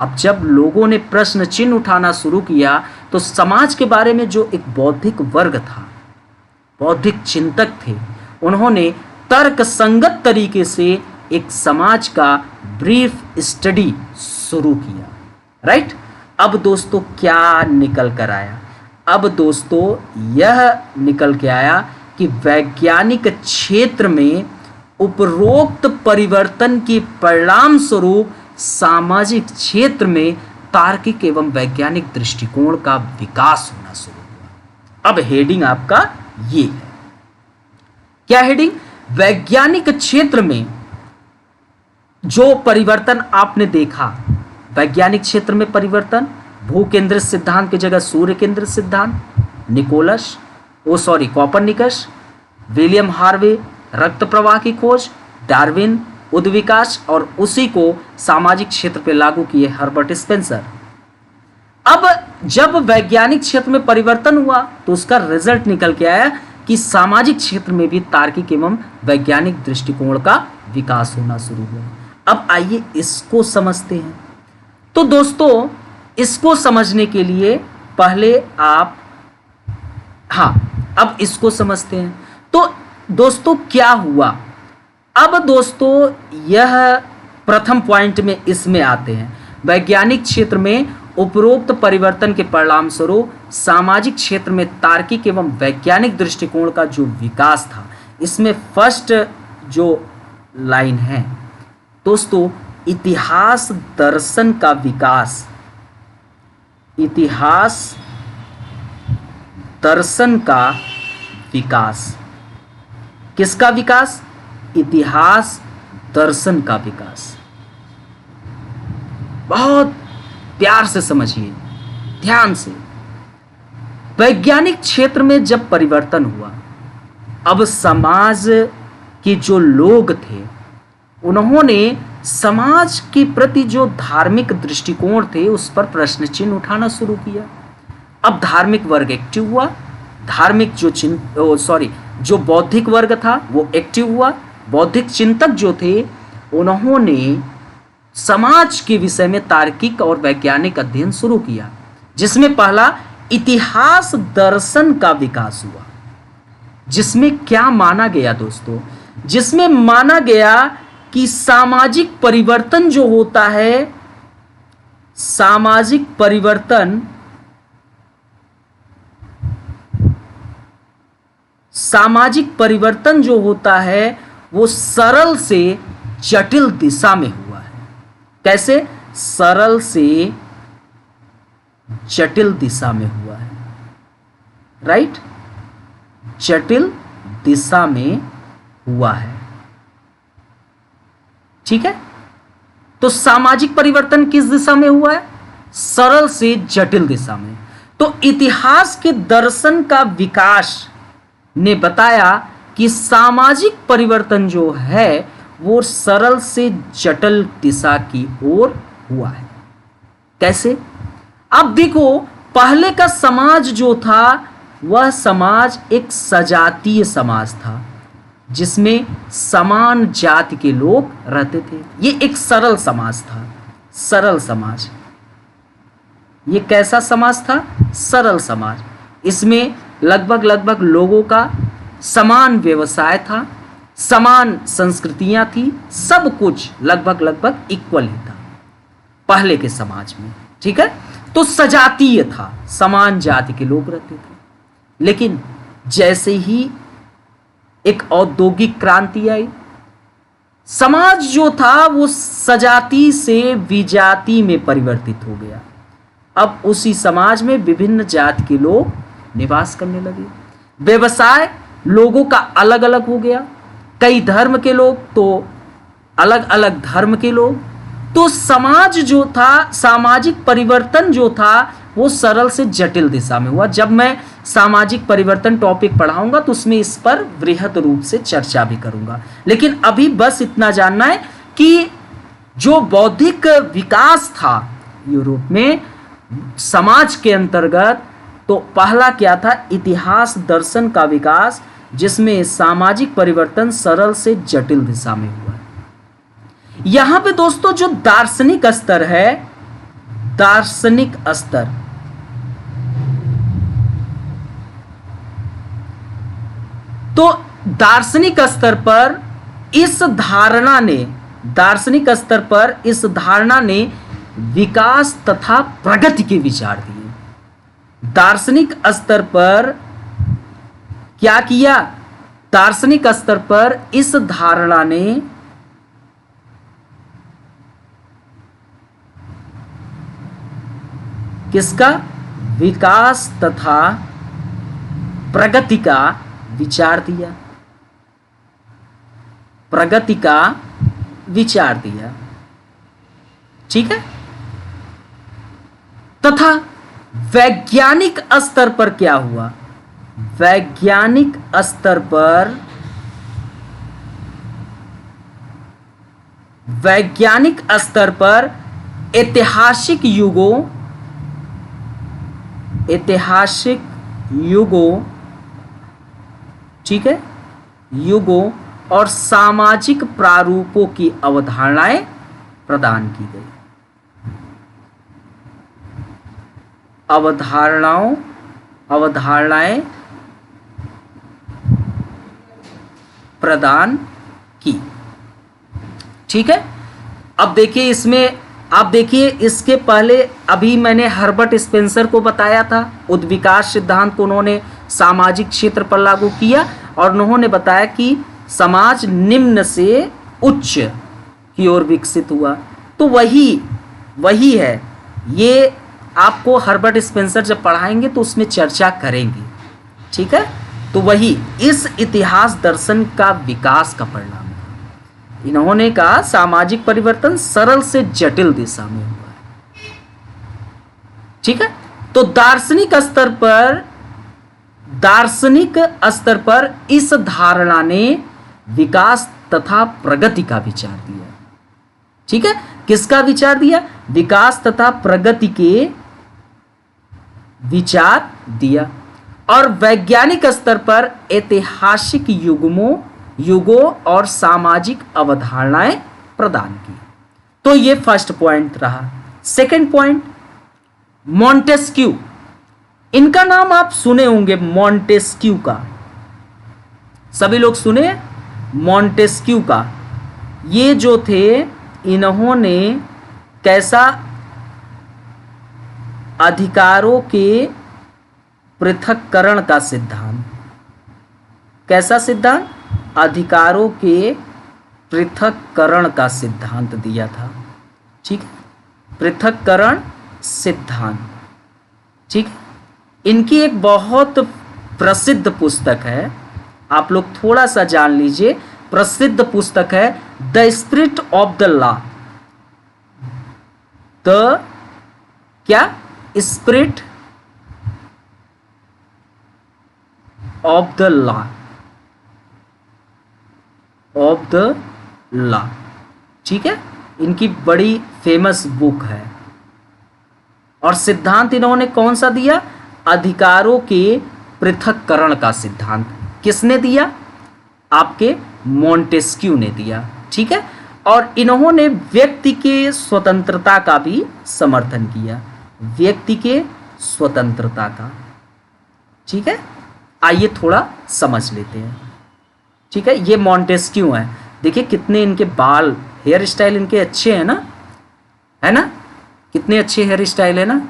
अब जब लोगों ने प्रश्न चिन्ह उठाना शुरू किया तो समाज के बारे में जो एक बौद्धिक वर्ग था, बौद्धिक चिंतक थे, उन्होंने तर्क संगत तरीके से एक समाज का ब्रीफ स्टडी शुरू किया, राइट? अब दोस्तों क्या निकल कर आया? अब दोस्तों यह निकल के आया कि वैज्ञानिक क्षेत्र में उपरोक्त परिवर्तन के परिणाम स्वरूप सामाजिक क्षेत्र में तार्किक एवं वैज्ञानिक दृष्टिकोण का विकास होना शुरू हुआ। अब हेडिंग आपका ये है, क्या हेडिंग? वैज्ञानिक क्षेत्र में जो परिवर्तन आपने देखा, वैज्ञानिक क्षेत्र में परिवर्तन, भू केंद्रित सिद्धांत की जगह सूर्य केंद्रित सिद्धांत, कॉपरनिकस, विलियम हार्वे रक्त प्रवाह की खोज, डार्विन उद्विकास, और उसी को सामाजिक क्षेत्र पे लागू किए हर्बर्ट स्पेंसर। अब जब वैज्ञानिक क्षेत्र में परिवर्तन हुआ तो उसका रिजल्ट निकल के आया कि सामाजिक क्षेत्र में भी तार्किक एवं वैज्ञानिक दृष्टिकोण का विकास होना शुरू हुआ। अब आइए इसको समझते हैं। तो दोस्तों इसको समझने के लिए पहले आप अब इसको समझते हैं। तो दोस्तों क्या हुआ? अब दोस्तों यह प्रथम पॉइंट में इसमें आते हैं। वैज्ञानिक क्षेत्र में उपरोक्त परिवर्तन के परिणाम स्वरूप सामाजिक क्षेत्र में तार्किक एवं वैज्ञानिक दृष्टिकोण का जो विकास था, इसमें फर्स्ट जो लाइन है दोस्तों, इतिहास दर्शन का विकास। इतिहास दर्शन का विकास। किसका विकास? इतिहास दर्शन का विकास। बहुत प्यार से समझिए, ध्यान से। वैज्ञानिक क्षेत्र में जब परिवर्तन हुआ, अब समाज के जो लोग थे उन्होंने समाज के प्रति जो धार्मिक दृष्टिकोण थे उस पर प्रश्न चिन्ह उठाना शुरू किया। अब धार्मिक वर्ग एक्टिव हुआ, धार्मिक जो बौद्धिक वर्ग था वो एक्टिव हुआ। बौद्धिक चिंतक जो थे उन्होंने समाज के विषय में तार्किक और वैज्ञानिक अध्ययन शुरू किया, जिसमें पहला इतिहास दर्शन का विकास हुआ। जिसमें क्या माना गया दोस्तों? जिसमें माना गया कि सामाजिक परिवर्तन जो होता है, सामाजिक परिवर्तन जो होता है वो सरल से जटिल दिशा में हुआ है। कैसे? सरल से जटिल दिशा में हुआ है, राइट? जटिल दिशा में हुआ है। ठीक है, तो सामाजिक परिवर्तन किस दिशा में हुआ है? सरल से जटिल दिशा में। तो इतिहास के दर्शन का विकास ने बताया कि सामाजिक परिवर्तन जो है वो सरल से जटिल दिशा की ओर हुआ है। कैसे? अब देखो, पहले का समाज जो था वह समाज एक सजातीय समाज था जिसमें समान जाति के लोग रहते थे। ये एक सरल समाज था, सरल समाज। ये कैसा समाज था? सरल समाज। इसमें लगभग लोगों का समान व्यवसाय था, समान संस्कृतियां थी, सब कुछ लगभग इक्वल ही था पहले के समाज में। ठीक है, तो सजातीय था, समान जाति के लोग रहते थे। लेकिन जैसे ही एक औद्योगिक क्रांति आई, समाज जो था वो सजाति से विजाति में परिवर्तित हो गया। अब उसी समाज में विभिन्न जाति के लोग निवास करने लगे। व्यवसाय लोगों का अलग अलग हो गया, कई धर्म के लोग तो अलग अलग धर्म के लोग। तो समाज जो था, सामाजिक परिवर्तन जो था वो सरल से जटिल दिशा में हुआ। जब मैं सामाजिक परिवर्तन टॉपिक पढ़ाऊंगा तो उसमें इस पर वृहद रूप से चर्चा भी करूंगा, लेकिन अभी बस इतना जानना है कि जो बौद्धिक विकास था यूरोप में समाज के अंतर्गत, तो पहला क्या था? इतिहास दर्शन का विकास, जिसमें सामाजिक परिवर्तन सरल से जटिल दिशा में हुआ। यहां पे दोस्तों जो दार्शनिक स्तर है, दार्शनिक स्तर, तो दार्शनिक स्तर पर इस धारणा ने, दार्शनिक स्तर पर इस धारणा ने विकास तथा प्रगति के विचार दिए। दार्शनिक स्तर पर क्या किया? दार्शनिक स्तर पर इस धारणा ने किसका? विकास तथा प्रगति का विचार दिया, प्रगति का विचार दिया। ठीक है, तथा वैज्ञानिक स्तर पर क्या हुआ? वैज्ञानिक स्तर पर, वैज्ञानिक स्तर पर ऐतिहासिक युगों, ऐतिहासिक युगों, ठीक है, युगों और सामाजिक प्रारूपों की अवधारणाएं प्रदान की गई। अवधारणाएं प्रदान की। ठीक है, अब देखिए इसमें, आप देखिए इसके पहले अभी मैंने हर्बर्ट स्पेंसर को बताया था, उद्विकास सिद्धांत को उन्होंने सामाजिक क्षेत्र पर लागू किया और उन्होंने बताया कि समाज निम्न से उच्च की ओर विकसित हुआ। तो वही है, ये आपको हर्बर्ट स्पेंसर जब पढ़ाएंगे तो उसमें चर्चा करेंगे। ठीक है, तो वही इस इतिहास दर्शन का विकास का परिणाम है। इन्होंने कहा सामाजिक परिवर्तन सरल से जटिल दिशा में हुआ है। ठीक है, तो दार्शनिक स्तर पर इस धारणा ने विकास तथा प्रगति का विचार दिया। ठीक है, किसका विचार दिया? विकास तथा प्रगति के विचार दिया। और वैज्ञानिक स्तर पर ऐतिहासिक युगों और सामाजिक अवधारणाएं प्रदान की। तो ये फर्स्ट पॉइंट रहा। Second point, Montesquieu. इनका नाम आप सुने होंगे, मॉन्टेस्क्यू का, सभी लोग सुने मॉन्टेस्क्यू का। ये जो थे, इन्होंने कैसा? अधिकारों के पृथक्करण का सिद्धांत। कैसा सिद्धांत? अधिकारों के पृथक्करण का सिद्धांत दिया था। ठीक है, पृथक्करण सिद्धांत। ठीक है, इनकी एक बहुत प्रसिद्ध पुस्तक है, आप लोग थोड़ा सा जान लीजिए, प्रसिद्ध पुस्तक है the spirit of the law. The क्या? Spirit of the law, of the law, ठीक है, इनकी बड़ी फेमस बुक है। और सिद्धांत इन्होंने कौन सा दिया? अधिकारों के पृथक्करण का सिद्धांत। किसने दिया? आपके मॉन्टेस्क्यू ने दिया, ठीक है। और इन्होंने व्यक्ति के स्वतंत्रता का भी समर्थन किया, व्यक्ति के स्वतंत्रता का, ठीक है। आइए थोड़ा समझ लेते हैं, ठीक है। ये मॉन्टेस्क्यू है, देखिए कितने इनके बाल, हेयर स्टाइल इनके अच्छे हैं ना, है ना, कितने अच्छे हेयर स्टाइल है ना,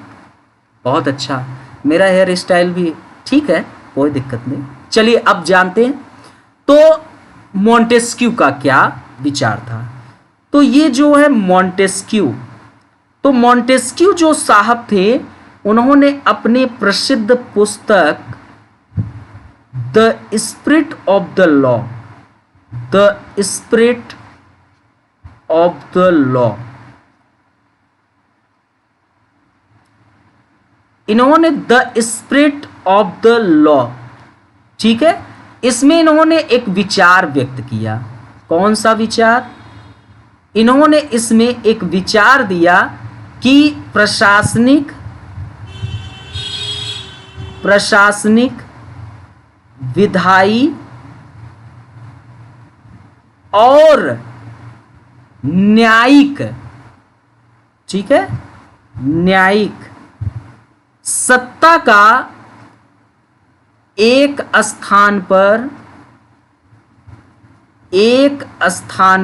बहुत अच्छा। मेरा हेयर स्टाइल भी ठीक है, कोई दिक्कत नहीं। चलिए अब जानते हैं तो मॉन्टेस्क्यू का क्या विचार था। तो ये जो है मॉन्टेस्क्यू, तो मॉन्टेस्क्यू जो साहब थे, उन्होंने अपने प्रसिद्ध पुस्तक the spirit of the law, the spirit of the law, इन्होंने the spirit of the law, ठीक है, इसमें इन्होंने एक विचार व्यक्त किया। कौन सा विचार? इन्होंने इसमें एक विचार दिया कि प्रशासनिक विधायी और न्यायिक, ठीक है, न्यायिक सत्ता का एक स्थान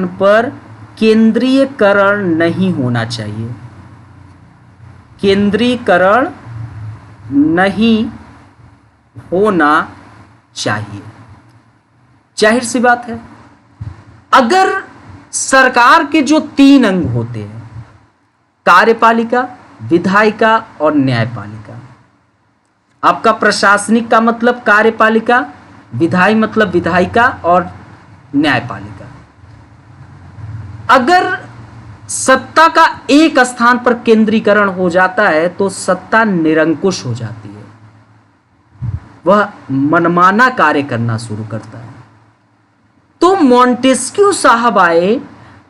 पर केंद्रीयकरण नहीं होना चाहिए, केंद्रीकरण नहीं होना चाहिए। जाहिर सी बात है, अगर सरकार के जो 3 अंग होते हैं, कार्यपालिका, विधायिका और न्यायपालिका, आपका प्रशासनिक का मतलब कार्यपालिका, विधायी मतलब विधायिका और न्यायपालिका, अगर सत्ता का एक स्थान पर केंद्रीकरण हो जाता है तो सत्ता निरंकुश हो जाती है, वह मनमाना कार्य करना शुरू करता है। तो मॉन्टेस्क्यू साहब आए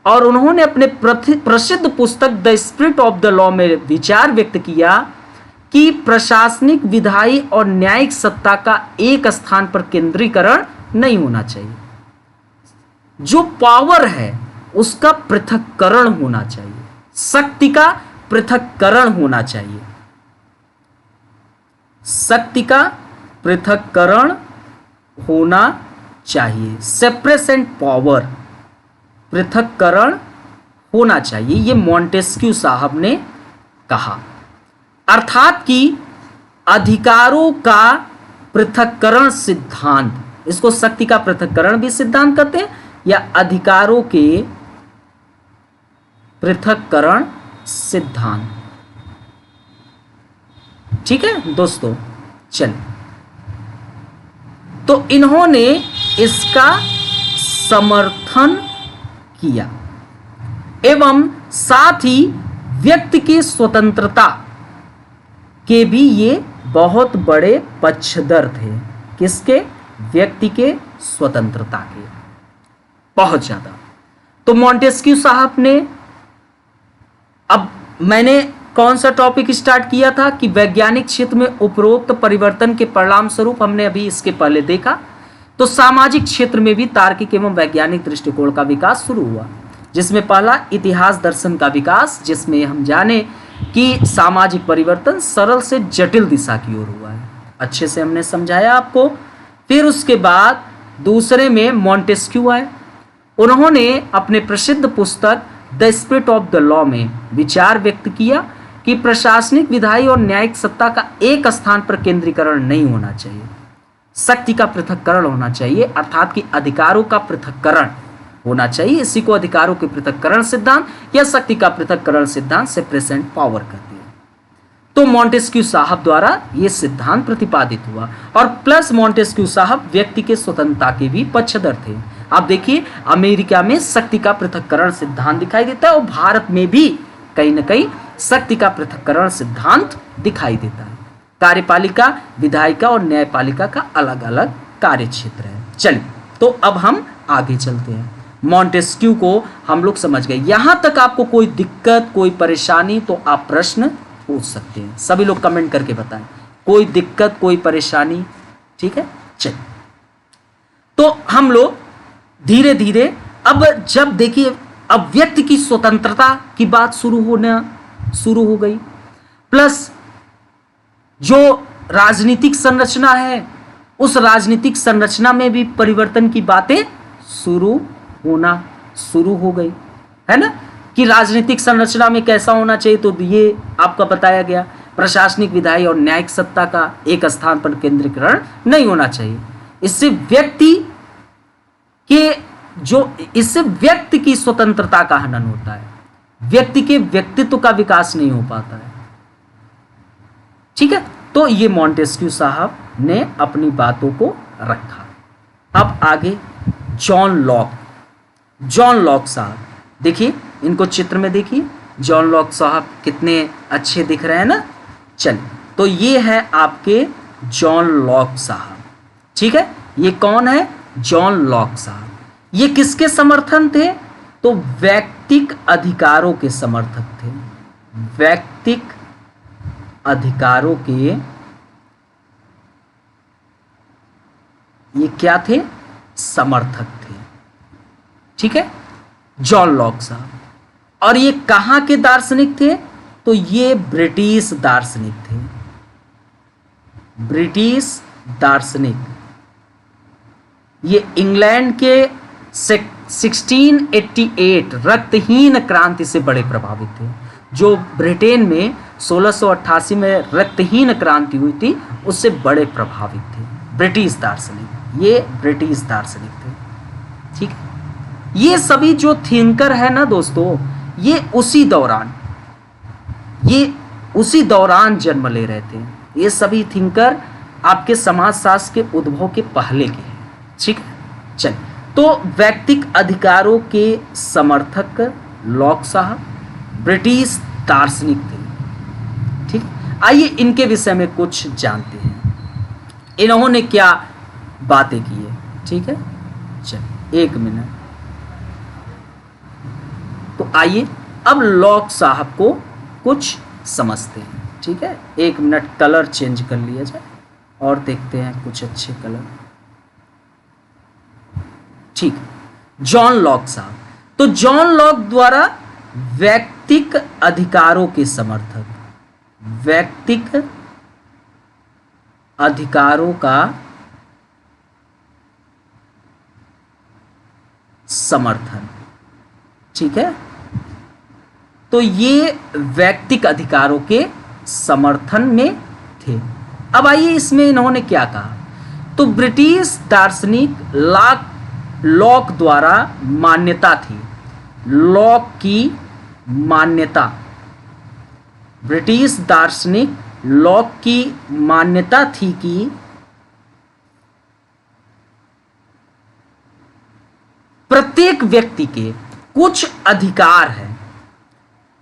और उन्होंने अपने प्रसिद्ध पुस्तक the spirit of the law में विचार व्यक्त किया कि प्रशासनिक, विधायी और न्यायिक सत्ता का एक स्थान पर केंद्रीकरण नहीं होना चाहिए। जो पावर है उसका पृथक्करण होना चाहिए, शक्ति का पृथक्करण होना चाहिए, शक्ति का पृथक्करण होना चाहिए, सेपरेशन पावर, पृथक्करण होना चाहिए, ये मॉन्टेस्क्यू साहब ने कहा। अर्थात कि अधिकारों का पृथक्करण सिद्धांत, इसको शक्ति का पृथक्करण भी सिद्धांत कहते हैं या अधिकारों के पृथक्करण सिद्धांत, ठीक है दोस्तों। चलिए, तो इन्होंने इसका समर्थन किया एवं साथ ही व्यक्ति की स्वतंत्रता के भी ये बहुत बड़े पक्षधर थे। किसके? व्यक्ति के स्वतंत्रता के, बहुत ज्यादा। तो मॉन्टेस्क्यू साहब ने, अब मैंने कौन सा टॉपिक स्टार्ट किया था कि वैज्ञानिक क्षेत्र में उपरोक्त परिवर्तन के परिणाम स्वरूप, हमने अभी इसके पहले देखा। तो सामाजिक क्षेत्र में भी तार्किक एवं वैज्ञानिक दृष्टिकोण का विकास शुरू हुआ, जिसमें पहला इतिहास दर्शन का विकास, जिसमें हम जाने कि सामाजिक परिवर्तन सरल से जटिल दिशा की ओर हुआ है। अच्छे से हमने समझाया आपको। फिर उसके बाद दूसरे में मॉन्टेस्क्यू आए, उन्होंने अपने प्रसिद्ध पुस्तक the spirit of the law में विचार व्यक्त किया कि प्रशासनिक, विधायी और न्यायिक सत्ता का एक स्थान पर केंद्रीकरण नहीं होना चाहिए, शक्ति का पृथक्करण होना चाहिए, अर्थात कि अधिकारों का पृथक्करण होना चाहिए। इसी को अधिकारों के पृथक्करण सिद्धांत या शक्ति का पृथक्करण सिद्धांत, सेपरेशन पावर कहते हैं। तो मॉन्टेस्क्यू साहब द्वारा यह सिद्धांत प्रतिपादित हुआ। और प्लस मॉन्टेस्क्यू साहब व्यक्ति के स्वतंत्रता के भी पक्षधर थे। आप देखिए अमेरिका में शक्ति का पृथक्करण सिद्धांत दिखाई देता है और भारत में भी कहीं ना कहीं शक्ति का पृथक्करण सिद्धांत दिखाई देता है। कार्यपालिका, विधायिका और न्यायपालिका का अलग अलग कार्य क्षेत्र है। चलिए तो अब हम आगे चलते हैं। मॉन्टेस्क्यू को हम लोग समझ गए। यहां तक आपको कोई दिक्कत, कोई परेशानी तो आप प्रश्न पूछ सकते हैं। सभी लोग कमेंट करके बताएं कोई दिक्कत, कोई परेशानी। ठीक है, चलिए तो हम लोग धीरे धीरे अब जब देखिए अब व्यक्ति की स्वतंत्रता की बात शुरू हो गई, प्लस जो राजनीतिक संरचना है उस राजनीतिक संरचना में भी परिवर्तन की बातें शुरू हो गई, है ना, कि राजनीतिक संरचना में कैसा होना चाहिए। तो ये आपका बताया गया, प्रशासनिक, विधायी और न्यायिक सत्ता का एक स्थान पर केंद्रीकरण नहीं होना चाहिए। इससे व्यक्ति की स्वतंत्रता का हनन होता है, व्यक्ति के व्यक्तित्व का विकास नहीं हो पाता है। ठीक है, तो ये मॉन्टेस्क्यू साहब ने अपनी बातों को रखा। अब आगे जॉन लॉक साहब, देखिए इनको चित्र में देखिए, जॉन लॉक साहब कितने अच्छे दिख रहे हैं ना। चलिए तो ये है आपके जॉन लॉक साहब। ठीक है, ये कौन है? जॉन लॉक साहब। ये किसके समर्थन थे? तो व्यक्तिक अधिकारों के समर्थक थे। व्यक्तिक अधिकारों के ये क्या थे? समर्थक थे। ठीक है, जॉन लॉक साहब। और ये कहां के दार्शनिक थे? तो ये ब्रिटिश दार्शनिक थे। ब्रिटिश दार्शनिक, ये इंग्लैंड के 1688 रक्तहीन क्रांति से बड़े प्रभावित थे। जो ब्रिटेन में 1688 में रक्तहीन क्रांति हुई थी उससे बड़े प्रभावित थे ब्रिटिश दार्शनिक। ये ब्रिटिश दार्शनिक थे। ठीक है, ये सभी जो थिंकर है ना दोस्तों, ये उसी दौरान जन्म ले रहे थे। ये सभी थिंकर आपके समाजशास्त्र के उद्भव के पहले के हैं। ठीक है, चलिए तो व्यक्तिक अधिकारों के समर्थक लॉक साहब ब्रिटिश दार्शनिक थे। ठीक, आइए इनके विषय में कुछ जानते हैं, इन्होंने क्या बातें की है। ठीक है, चलिए एक मिनट। तो आइए अब लॉक साहब को कुछ समझते हैं। ठीक है, एक मिनट, कलर चेंज कर लिया जाए और देखते हैं कुछ अच्छे कलर। ठीक, जॉन लॉक साहब। तो जॉन लॉक द्वारा व्यक्तिक अधिकारों के समर्थक, व्यक्तिक अधिकारों का समर्थन। ठीक है, तो ये व्यक्तिक अधिकारों के समर्थन में थे। अब आइए इसमें इन्होंने क्या कहा। तो ब्रिटिश दार्शनिक लॉक द्वारा मान्यता थी, लॉक की मान्यता, ब्रिटिश दार्शनिक लॉक की मान्यता थी कि प्रत्येक व्यक्ति के कुछ अधिकार हैं,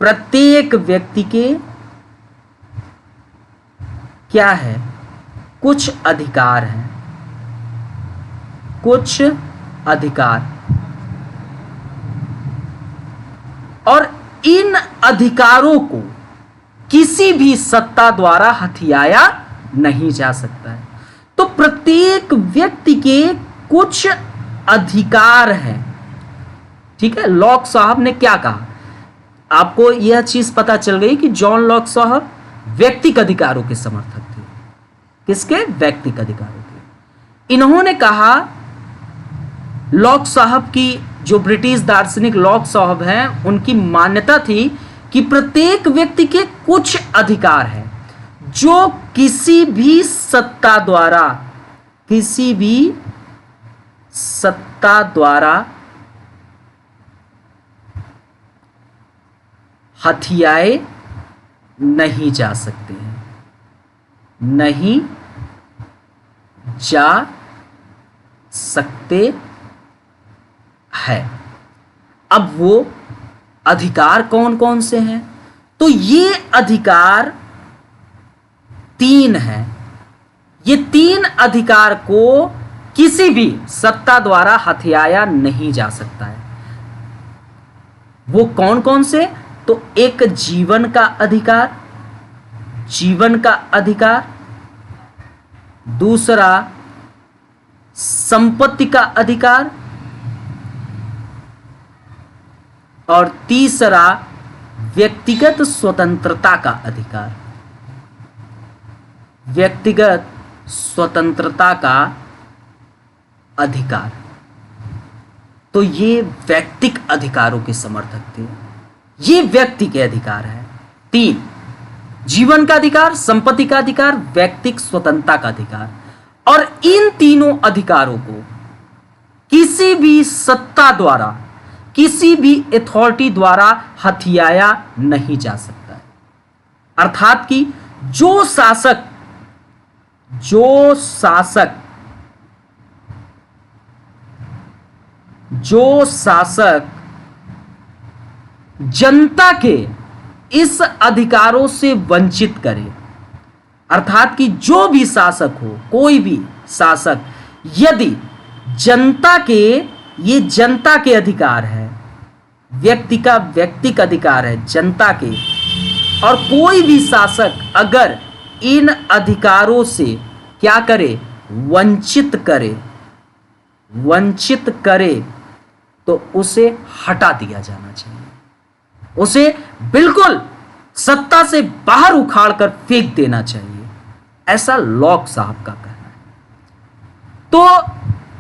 प्रत्येक व्यक्ति के क्या है? कुछ अधिकार हैं, कुछ अधिकार, और इन अधिकारों को किसी भी सत्ता द्वारा हथियाया नहीं जा सकता है। तो प्रत्येक व्यक्ति के कुछ अधिकार हैं। ठीक है, लॉक साहब ने क्या कहा? आपको यह चीज पता चल गई कि जॉन लॉक साहब व्यक्तिक अधिकारों के समर्थक थे। किसके? व्यक्तिक अधिकारों के। इन्होंने कहा, लॉक साहब की, जो ब्रिटिश दार्शनिक लॉक साहब हैं, उनकी मान्यता थी कि प्रत्येक व्यक्ति के कुछ अधिकार हैं जो किसी भी सत्ता द्वारा हथियाए नहीं जा सकते हैं, नहीं जा सकते हैं। अब वो अधिकार कौन कौन से हैं? तो ये अधिकार 3 हैं। ये 3 अधिकार को किसी भी सत्ता द्वारा हथियाया नहीं जा सकता है। वो कौन कौन से? तो एक जीवन का अधिकार, जीवन का अधिकार, दूसरा संपत्ति का अधिकार, और तीसरा व्यक्तिगत स्वतंत्रता का अधिकार। व्यक्तिगत स्वतंत्रता का अधिकार। तो ये व्यक्तिक अधिकारों के समर्थक थे। ये व्यक्ति के अधिकार है 3, जीवन का अधिकार, संपत्ति का अधिकार, व्यक्तिक स्वतंत्रता का अधिकार। और इन तीनों अधिकारों को किसी भी सत्ता द्वारा, किसी भी अथॉरिटी द्वारा हथियाया नहीं जा सकता है। अर्थात कि जो शासक जनता के इस अधिकारों से वंचित करे, अर्थात कि जो भी शासक हो, कोई भी शासक, यदि जनता के, ये जनता के अधिकार है, व्यक्ति का व्यक्तिक अधिकार है जनता के, और कोई भी शासक अगर इन अधिकारों से क्या करे? वंचित करे तो उसे हटा दिया जाना चाहिए। उसे बिल्कुल सत्ता से बाहर उखाड़ कर फेंक देना चाहिए, ऐसा लॉक साहब का कहना है। तो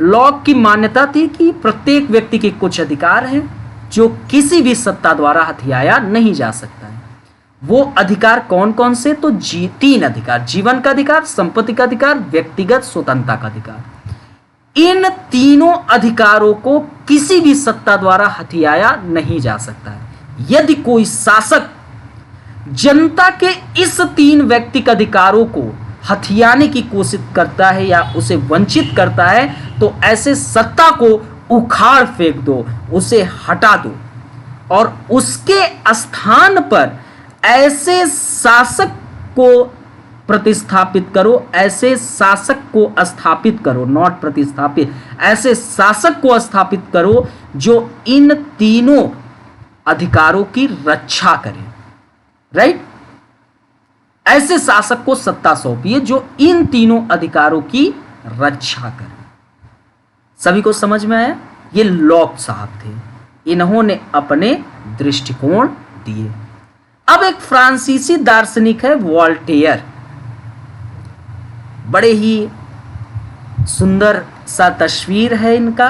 लॉक की मान्यता थी कि प्रत्येक व्यक्ति के कुछ अधिकार हैं जो किसी भी सत्ता द्वारा हथियाया नहीं जा सकता है। वो अधिकार कौन कौन से? तो 3 अधिकार, जीवन का अधिकार, संपत्ति का अधिकार, व्यक्तिगत स्वतंत्रता का अधिकार। इन तीनों अधिकारों को किसी भी सत्ता द्वारा हथियाया नहीं जा सकता है। यदि कोई शासक जनता के इस 3 व्यक्तिगत अधिकारों को हथियाने की कोशिश करता है या उसे वंचित करता है, तो ऐसे सत्ता को उखाड़ फेंक दो, उसे हटा दो, और उसके स्थान पर ऐसे शासक को प्रतिस्थापित करो, ऐसे शासक को स्थापित करो, नॉट प्रतिस्थापित, ऐसे शासक को स्थापित करो जो इन तीनों अधिकारों की रक्षा करे। राइट? ऐसे शासक को सत्ता सौंपिए जो इन तीनों अधिकारों की रक्षा करे। सभी को समझ में आया? ये लॉक साहब थे, इन्होंने अपने दृष्टिकोण दिए। अब एक फ्रांसीसी दार्शनिक है वॉल्टेयर, बड़े ही सुंदर सा तस्वीर है इनका,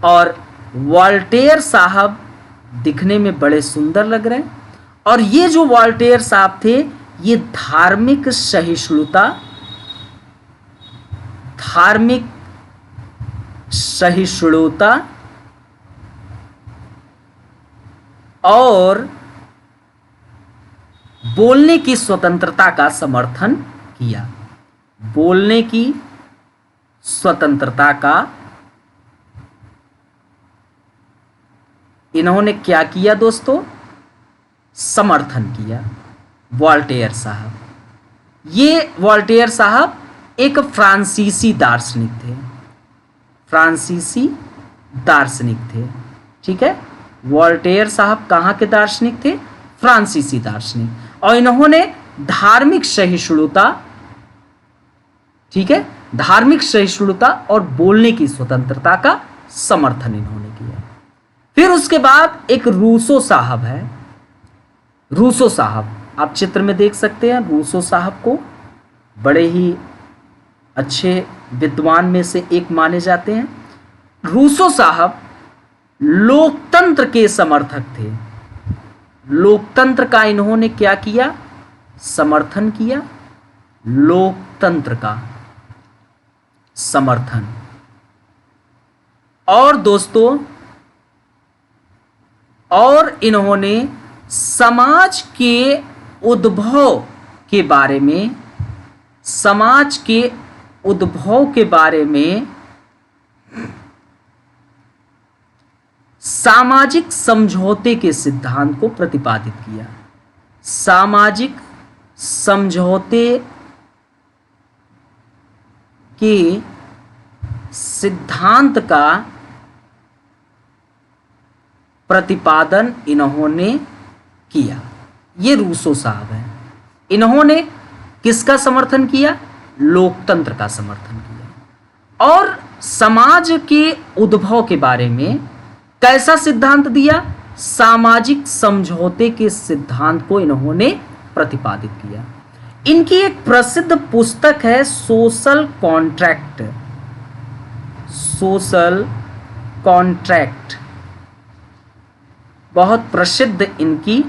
और वॉल्टेयर साहब दिखने में बड़े सुंदर लग रहे हैं। और ये जो वॉल्टेयर साहब थे, ये धार्मिक सहिष्णुता और बोलने की स्वतंत्रता का समर्थन किया। बोलने की स्वतंत्रता का इन्होंने क्या किया दोस्तों? समर्थन किया वॉल्टेयर साहब। ये वॉल्टेयर साहब एक फ्रांसीसी दार्शनिक थे, फ्रांसीसी दार्शनिक थे। ठीक है, वॉल्टेयर साहब कहाँ के दार्शनिक थे? फ्रांसीसी दार्शनिक। और इन्होंने धार्मिक सहिष्णुता, ठीक है, धार्मिक सहिष्णुता और बोलने की स्वतंत्रता का समर्थन इन्होंने किया। फिर उसके बाद एक रूसो साहब है। रूसो साहब आप चित्र में देख सकते हैं। रूसो साहब को बड़े ही अच्छे विद्वान में से एक माने जाते हैं। रूसो साहब लोकतंत्र के समर्थक थे। लोकतंत्र का इन्होंने क्या किया? समर्थन किया। लोकतंत्र का समर्थन। और दोस्तों, और इन्होंने समाज के उद्भव के बारे में, समाज के उद्भव के बारे में सामाजिक समझौते के सिद्धांत को प्रतिपादित किया। सामाजिक समझौते के सिद्धांत का प्रतिपादन इन्होंने किया। ये रूसो साहब हैं। इन्होंने किसका समर्थन किया? लोकतंत्र का समर्थन किया। और समाज के उद्भव के बारे में कैसा सिद्धांत दिया? सामाजिक समझौते के सिद्धांत को इन्होंने प्रतिपादित किया। इनकी एक प्रसिद्ध पुस्तक है सोशल कॉन्ट्रैक्ट। सोशल कॉन्ट्रैक्ट बहुत प्रसिद्ध इनकी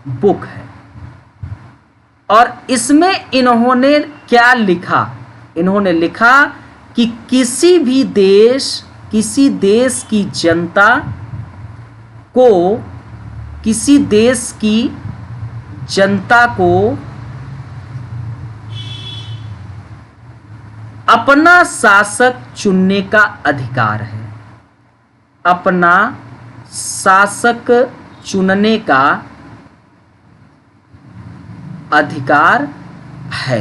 बुक है। और इसमें इन्होंने क्या लिखा? इन्होंने लिखा कि किसी देश की जनता को, किसी देश की जनता को अपना शासक चुनने का अधिकार है। अपना शासक चुनने का अधिकार है।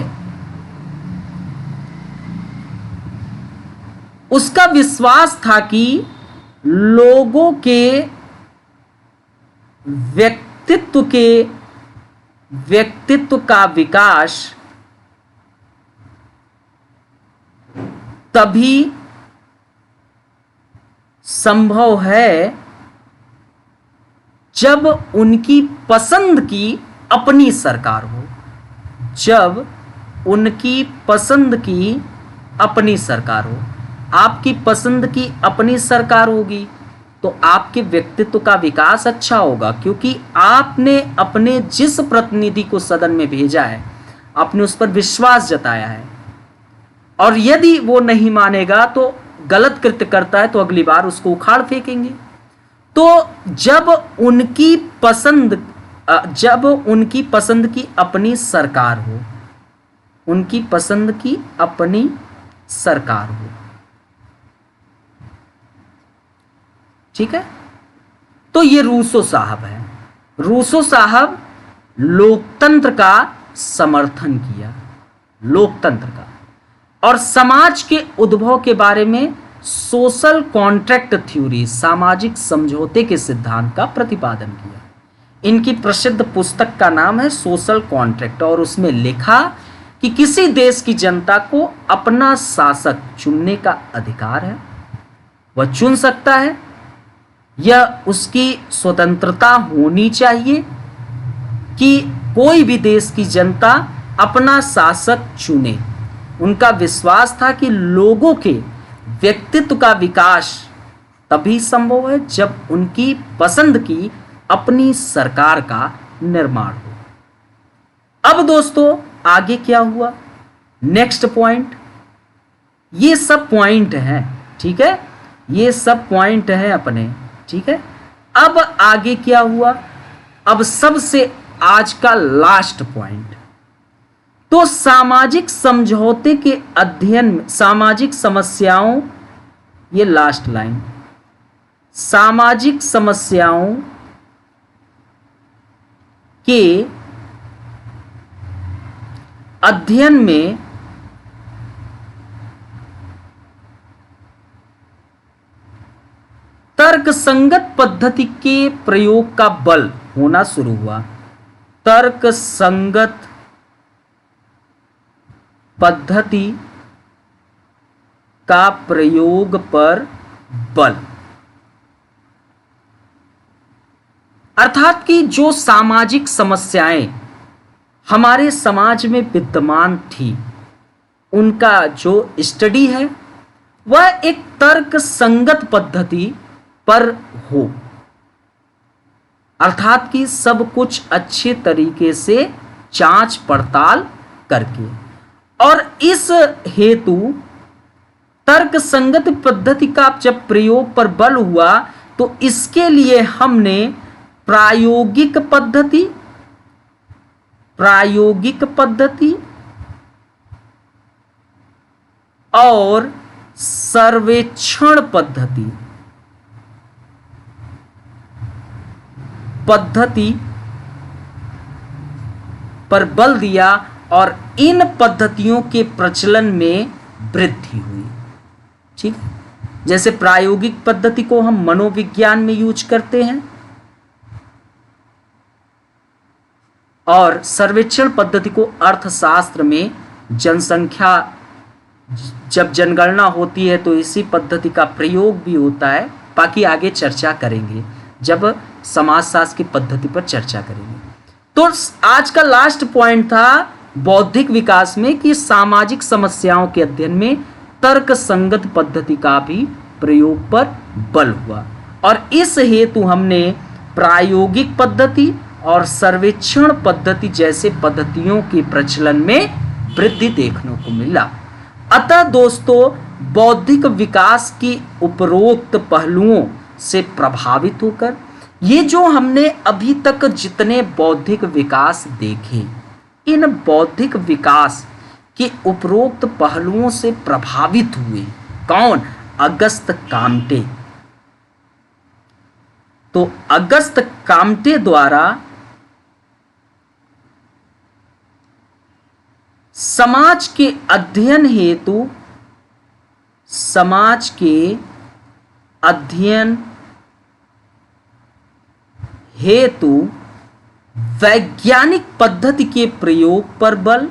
उसका विश्वास था कि लोगों के व्यक्तित्व का विकास तभी संभव है जब उनकी पसंद की अपनी सरकार हो। जब उनकी पसंद की अपनी सरकार हो। आपकी पसंद की अपनी सरकार होगी तो आपके व्यक्तित्व का विकास अच्छा होगा, क्योंकि आपने अपने जिस प्रतिनिधि को सदन में भेजा है, आपने उस पर विश्वास जताया है। और यदि वो नहीं मानेगा, तो गलत कृत्य करता है, तो अगली बार उसको उखाड़ फेंकेंगे। तो जब उनकी पसंद की अपनी सरकार हो, उनकी पसंद की अपनी सरकार हो, ठीक है। तो ये रूसो साहब है। रूसो साहब लोकतंत्र का समर्थन किया, लोकतंत्र का, और समाज के उद्भव के बारे में सोशल कॉन्ट्रैक्ट थ्योरी, सामाजिक समझौते के सिद्धांत का प्रतिपादन किया। इनकी प्रसिद्ध पुस्तक का नाम है सोशल कॉन्ट्रैक्ट, और उसमें लिखा कि किसी देश की जनता को अपना शासक चुनने का अधिकार है, वह चुन सकता है, यह उसकी स्वतंत्रता होनी चाहिए कि कोई भी देश की जनता अपना शासक चुने। उनका विश्वास था कि लोगों के व्यक्तित्व का विकास तभी संभव है जब उनकी पसंद की अपनी सरकार का निर्माण हो। अब दोस्तों आगे क्या हुआ? नेक्स्ट पॉइंट, ये सब पॉइंट हैं, ठीक है, ये सब पॉइंट हैं अपने, ठीक है। अब आगे क्या हुआ? अब सबसे आज का लास्ट पॉइंट, तो सामाजिक समझौते के अध्ययन में सामाजिक समस्याओं, ये लास्ट लाइन, सामाजिक समस्याओं के अध्ययन में तर्कसंगत पद्धति के प्रयोग का बल होना शुरू हुआ। तर्कसंगत पद्धति का प्रयोग पर बल, अर्थात कि जो सामाजिक समस्याएं हमारे समाज में विद्यमान थी, उनका जो स्टडी है वह एक तर्क संगत पद्धति पर हो, अर्थात कि सब कुछ अच्छे तरीके से जांच पड़ताल करके। और इस हेतु तर्क संगत पद्धति का जब प्रयोग पर बल हुआ तो इसके लिए हमने प्रायोगिक पद्धति, प्रायोगिक पद्धति और सर्वेक्षण पद्धति पर बल दिया और इन पद्धतियों के प्रचलन में वृद्धि हुई। ठीक है, जैसे प्रायोगिक पद्धति को हम मनोविज्ञान में यूज करते हैं और सर्वेक्षण पद्धति को अर्थशास्त्र में जनसंख्या, जब जनगणना होती है तो इसी पद्धति का प्रयोग भी होता है। बाकी आगे चर्चा करेंगे जब समाजशास्त्र की पद्धति पर चर्चा करेंगे। तो आज का लास्ट पॉइंट था बौद्धिक विकास में कि सामाजिक समस्याओं के अध्ययन में तर्क संगत पद्धति का भी प्रयोग पर बल हुआ और इस हेतु हमने प्रायोगिक पद्धति और सर्वेक्षण पद्धति जैसे पद्धतियों के प्रचलन में वृद्धि देखने को मिला। अतः दोस्तों, बौद्धिक विकास की उपरोक्त पहलुओं से प्रभावित होकर ये जो हमने अभी तक जितने बौद्धिक विकास देखे, इन बौद्धिक विकास के उपरोक्त पहलुओं से प्रभावित हुए कौन? Auguste Comte. तो अगस्त काम्टे द्वारा समाज के अध्ययन हेतु वैज्ञानिक पद्धति के प्रयोग पर बल,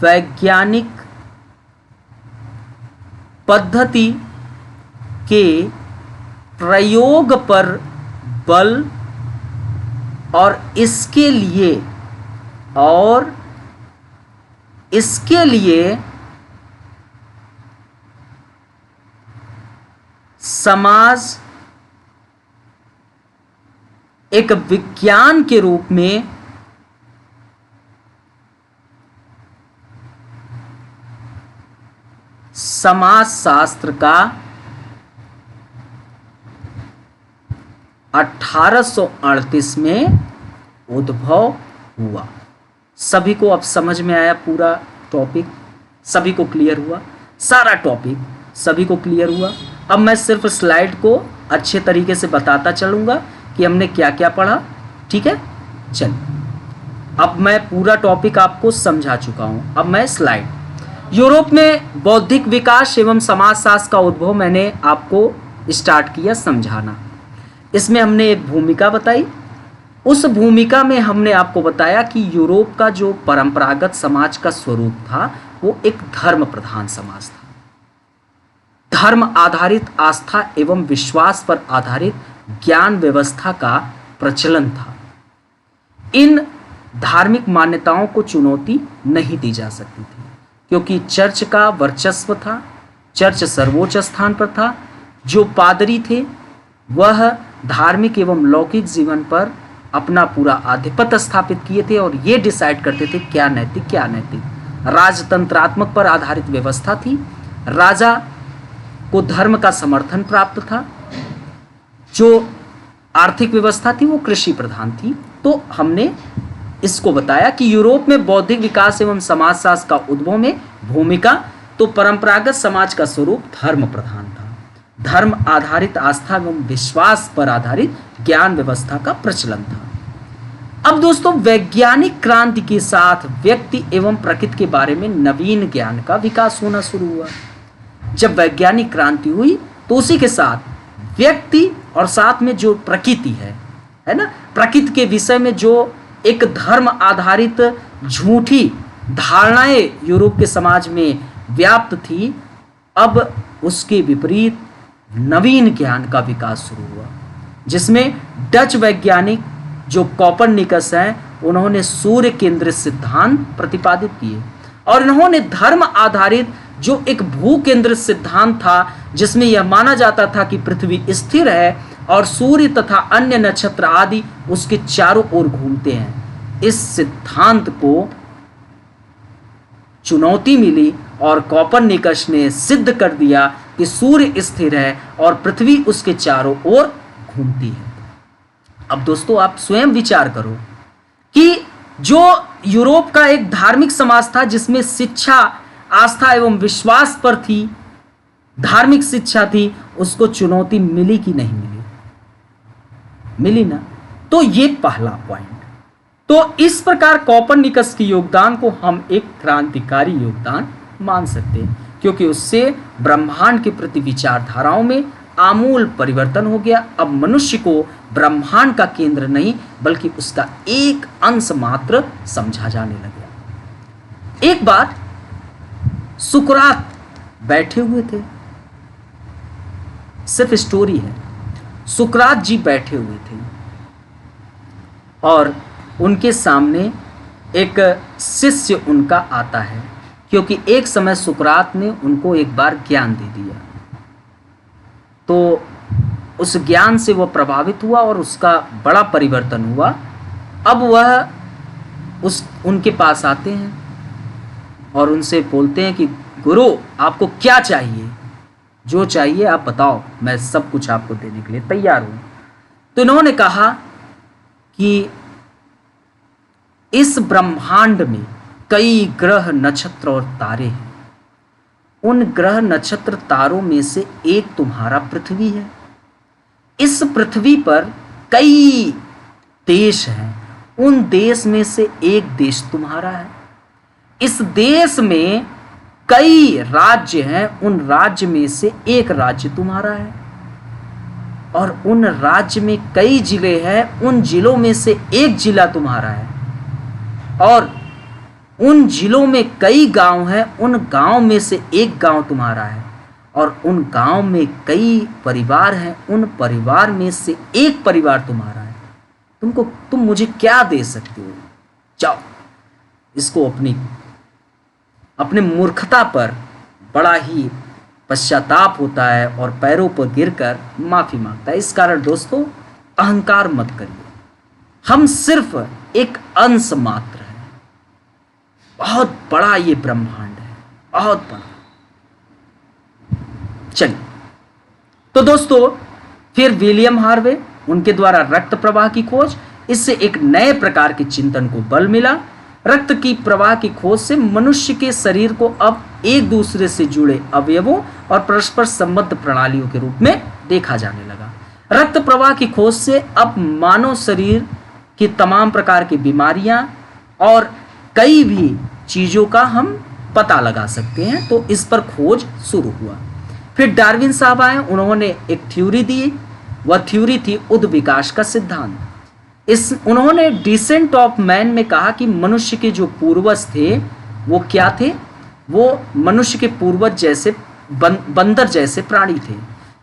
वैज्ञानिक पद्धति के प्रयोग पर बल और इसके लिए समाज एक विज्ञान के रूप में समाजशास्त्र का 1838 में उद्भव हुआ। सभी को अब समझ में आया पूरा टॉपिक? सभी को क्लियर हुआ? सारा टॉपिक सभी को क्लियर हुआ? अब मैं सिर्फ स्लाइड को अच्छे तरीके से बताता चलूंगा कि हमने क्या क्या पढ़ा। ठीक है, चलिए अब मैं पूरा टॉपिक आपको समझा चुका हूं। अब मैं स्लाइड, यूरोप में बौद्धिक विकास एवं समाजशास्त्र का उद्भव मैंने आपको स्टार्ट किया समझाना। इसमें हमने एक भूमिका बताई। उस भूमिका में हमने आपको बताया कि यूरोप का जो परंपरागत समाज का स्वरूप था वो एक धर्म प्रधान समाज था। धर्म आधारित आस्था एवं विश्वास पर आधारित ज्ञान व्यवस्था का प्रचलन था। इन धार्मिक मान्यताओं को चुनौती नहीं दी जा सकती थी क्योंकि चर्च का वर्चस्व था। चर्च सर्वोच्च स्थान पर था। जो पादरी थे वह धार्मिक एवं लौकिक जीवन पर अपना पूरा आधिपत्य स्थापित किए थे और ये डिसाइड करते थे क्या नैतिक क्या अनैतिक। राजतंत्रात्मक पर आधारित व्यवस्था थी। राजा को धर्म का समर्थन प्राप्त था। जो आर्थिक व्यवस्था थी वो कृषि प्रधान थी। तो हमने इसको बताया कि यूरोप में बौद्धिक विकास एवं समाजशास्त्र का उद्भव में भूमिका, तो परंपरागत समाज का स्वरूप धर्म प्रधान था। धर्म आधारित आस्था एवं विश्वास पर आधारित ज्ञान व्यवस्था का प्रचलन था। अब दोस्तों, वैज्ञानिक क्रांति के साथ व्यक्ति एवं प्रकृति के बारे में नवीन ज्ञान का विकास होना शुरू हुआ। जब वैज्ञानिक क्रांति हुई तो उसी के साथ व्यक्ति और साथ में जो प्रकृति है ना, प्रकृति के विषय में जो एक धर्म आधारित झूठी धारणाएं यूरोप के समाज में व्याप्त थी, अब उसके विपरीत नवीन ज्ञान का विकास शुरू हुआ, जिसमें डच वैज्ञानिक जो कोपरनिकस हैं उन्होंने सूर्य केंद्रित सिद्धांत प्रतिपादित किए और इन्होंने धर्म आधारित जो एक भू केंद्रित सिद्धांत था जिसमें यह माना जाता था कि पृथ्वी स्थिर है और सूर्य तथा अन्य नक्षत्र आदि उसके चारों ओर घूमते हैं, इस सिद्धांत को चुनौती मिली और कोपरनिकस ने सिद्ध कर दिया कि सूर्य स्थिर है और पृथ्वी उसके चारों ओर घूमती है। अब दोस्तों, आप स्वयं विचार करो कि जो यूरोप का एक धार्मिक समाज था जिसमें शिक्षा, आस्था एवं विश्वास पर थी, धार्मिक शिक्षा थी, उसको चुनौती मिली कि नहीं मिली? मिली ना। तो ये पहला पॉइंट। तो इस प्रकार कोपरनिकस के योगदान को हम एक क्रांतिकारी योगदान मान सकते हैं, क्योंकि उससे ब्रह्मांड के प्रति विचारधाराओं में आमूल परिवर्तन हो गया। अब मनुष्य को ब्रह्मांड का केंद्र नहीं बल्कि उसका एक अंश मात्र समझा जाने लगा। एक बार सुकरात बैठे हुए थे, सिर्फ स्टोरी है। सुकरात जी बैठे हुए थे और उनके सामने एक शिष्य उनका आता है, क्योंकि एक समय सुकरात ने उनको एक बार ज्ञान दे दिया, तो उस ज्ञान से वह प्रभावित हुआ और उसका बड़ा परिवर्तन हुआ। अब वह उनके पास आते हैं और उनसे बोलते हैं कि गुरु, आपको क्या चाहिए? जो चाहिए आप बताओ, मैं सब कुछ आपको देने के लिए तैयार हूं। तो इन्होंने कहा कि इस ब्रह्मांड में कई ग्रह, नक्षत्र और तारे हैं। उन ग्रह, नक्षत्र, तारों में से एक तुम्हारा पृथ्वी है। इस पृथ्वी पर कई देश हैं, उन देश में से एक देश तुम्हारा है। इस देश में कई राज्य हैं, उन राज्य में से एक राज्य तुम्हारा है। और उन राज्य में कई जिले हैं, उन जिलों में से एक जिला तुम्हारा है। और उन जिलों में कई गांव हैं, उन गांव में से एक गांव तुम्हारा है। और उन गांव में कई परिवार हैं, उन परिवार में से एक परिवार तुम्हारा है। तुम मुझे क्या दे सकते हो? जाओ। इसको अपने मूर्खता पर बड़ा ही पश्चाताप होता है और पैरों पर गिरकर माफी मांगता है। इस कारण दोस्तों, अहंकार मत करिए। हम सिर्फ एक अंश मात्र है। बहुत बड़ा ये ब्रह्मांड है, बहुत बड़ा। चलिए, तो दोस्तों फिर विलियम हार्वे, उनके द्वारा रक्त प्रवाह की खोज, इससे एक नए प्रकार के चिंतन को बल मिला। रक्त की प्रवाह की खोज से मनुष्य के शरीर को अब एक दूसरे से जुड़े अवयवों और परस्पर संबद्ध प्रणालियों के रूप में देखा जाने लगा। रक्त प्रवाह की खोज से अब मानव शरीर की तमाम प्रकार की बीमारियां और कई भी चीजों का हम पता लगा सकते हैं। तो इस पर खोज शुरू हुआ। फिर डार्विन साहब आए, उन्होंने एक थ्योरी दी। वह थ्योरी थी उद विकास का सिद्धांत। उन्होंने डिसेंट ऑफ मैन में कहा कि मनुष्य के जो पूर्वज थे वो क्या थे? वो मनुष्य के पूर्वज जैसे बंदर जैसे प्राणी थे।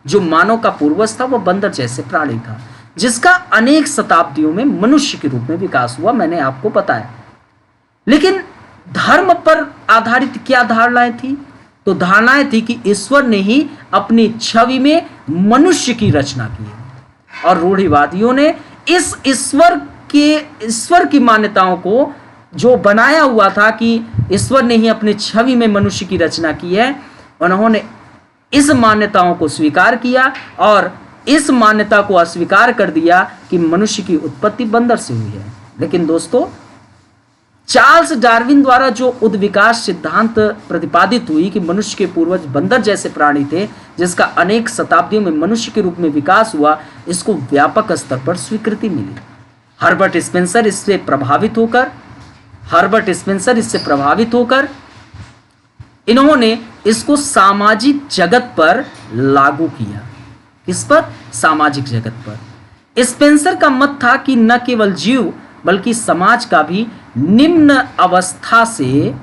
जो मानव का पूर्वज था वो बंदर जैसे प्राणी था, जिसका अनेक शताब्दियों में मनुष्य के रूप में विकास हुआ, मैंने आपको बताया। लेकिन धर्म पर आधारित क्या धारणाएं थी? तो धारणाएं थी कि ईश्वर ने ही अपनी छवि में मनुष्य की रचना की है। और रूढ़िवादियों ने इस ईश्वर की मान्यताओं को जो बनाया हुआ था कि ईश्वर ने ही अपनी छवि में मनुष्य की रचना की है, उन्होंने इस मान्यताओं को स्वीकार किया और इस मान्यता को अस्वीकार कर दिया कि मनुष्य की उत्पत्ति बंदर से हुई है। लेकिन दोस्तों, चार्ल्स डार्विन द्वारा जो उद्विकास सिद्धांत प्रतिपादित हुई कि मनुष्य के पूर्वज बंदर जैसे प्राणी थे, जिसका अनेक शताब्दियों में मनुष्य के रूप में विकास हुआ, इसको व्यापक स्तर पर स्वीकृति मिली। हर्बर्ट स्पेंसर इससे प्रभावित होकर इन्होंने इसको सामाजिक जगत पर लागू किया। किस पर? सामाजिक जगत पर। स्पेंसर का मत था कि न केवल जीव बल्कि समाज का भी निम्न अवस्था से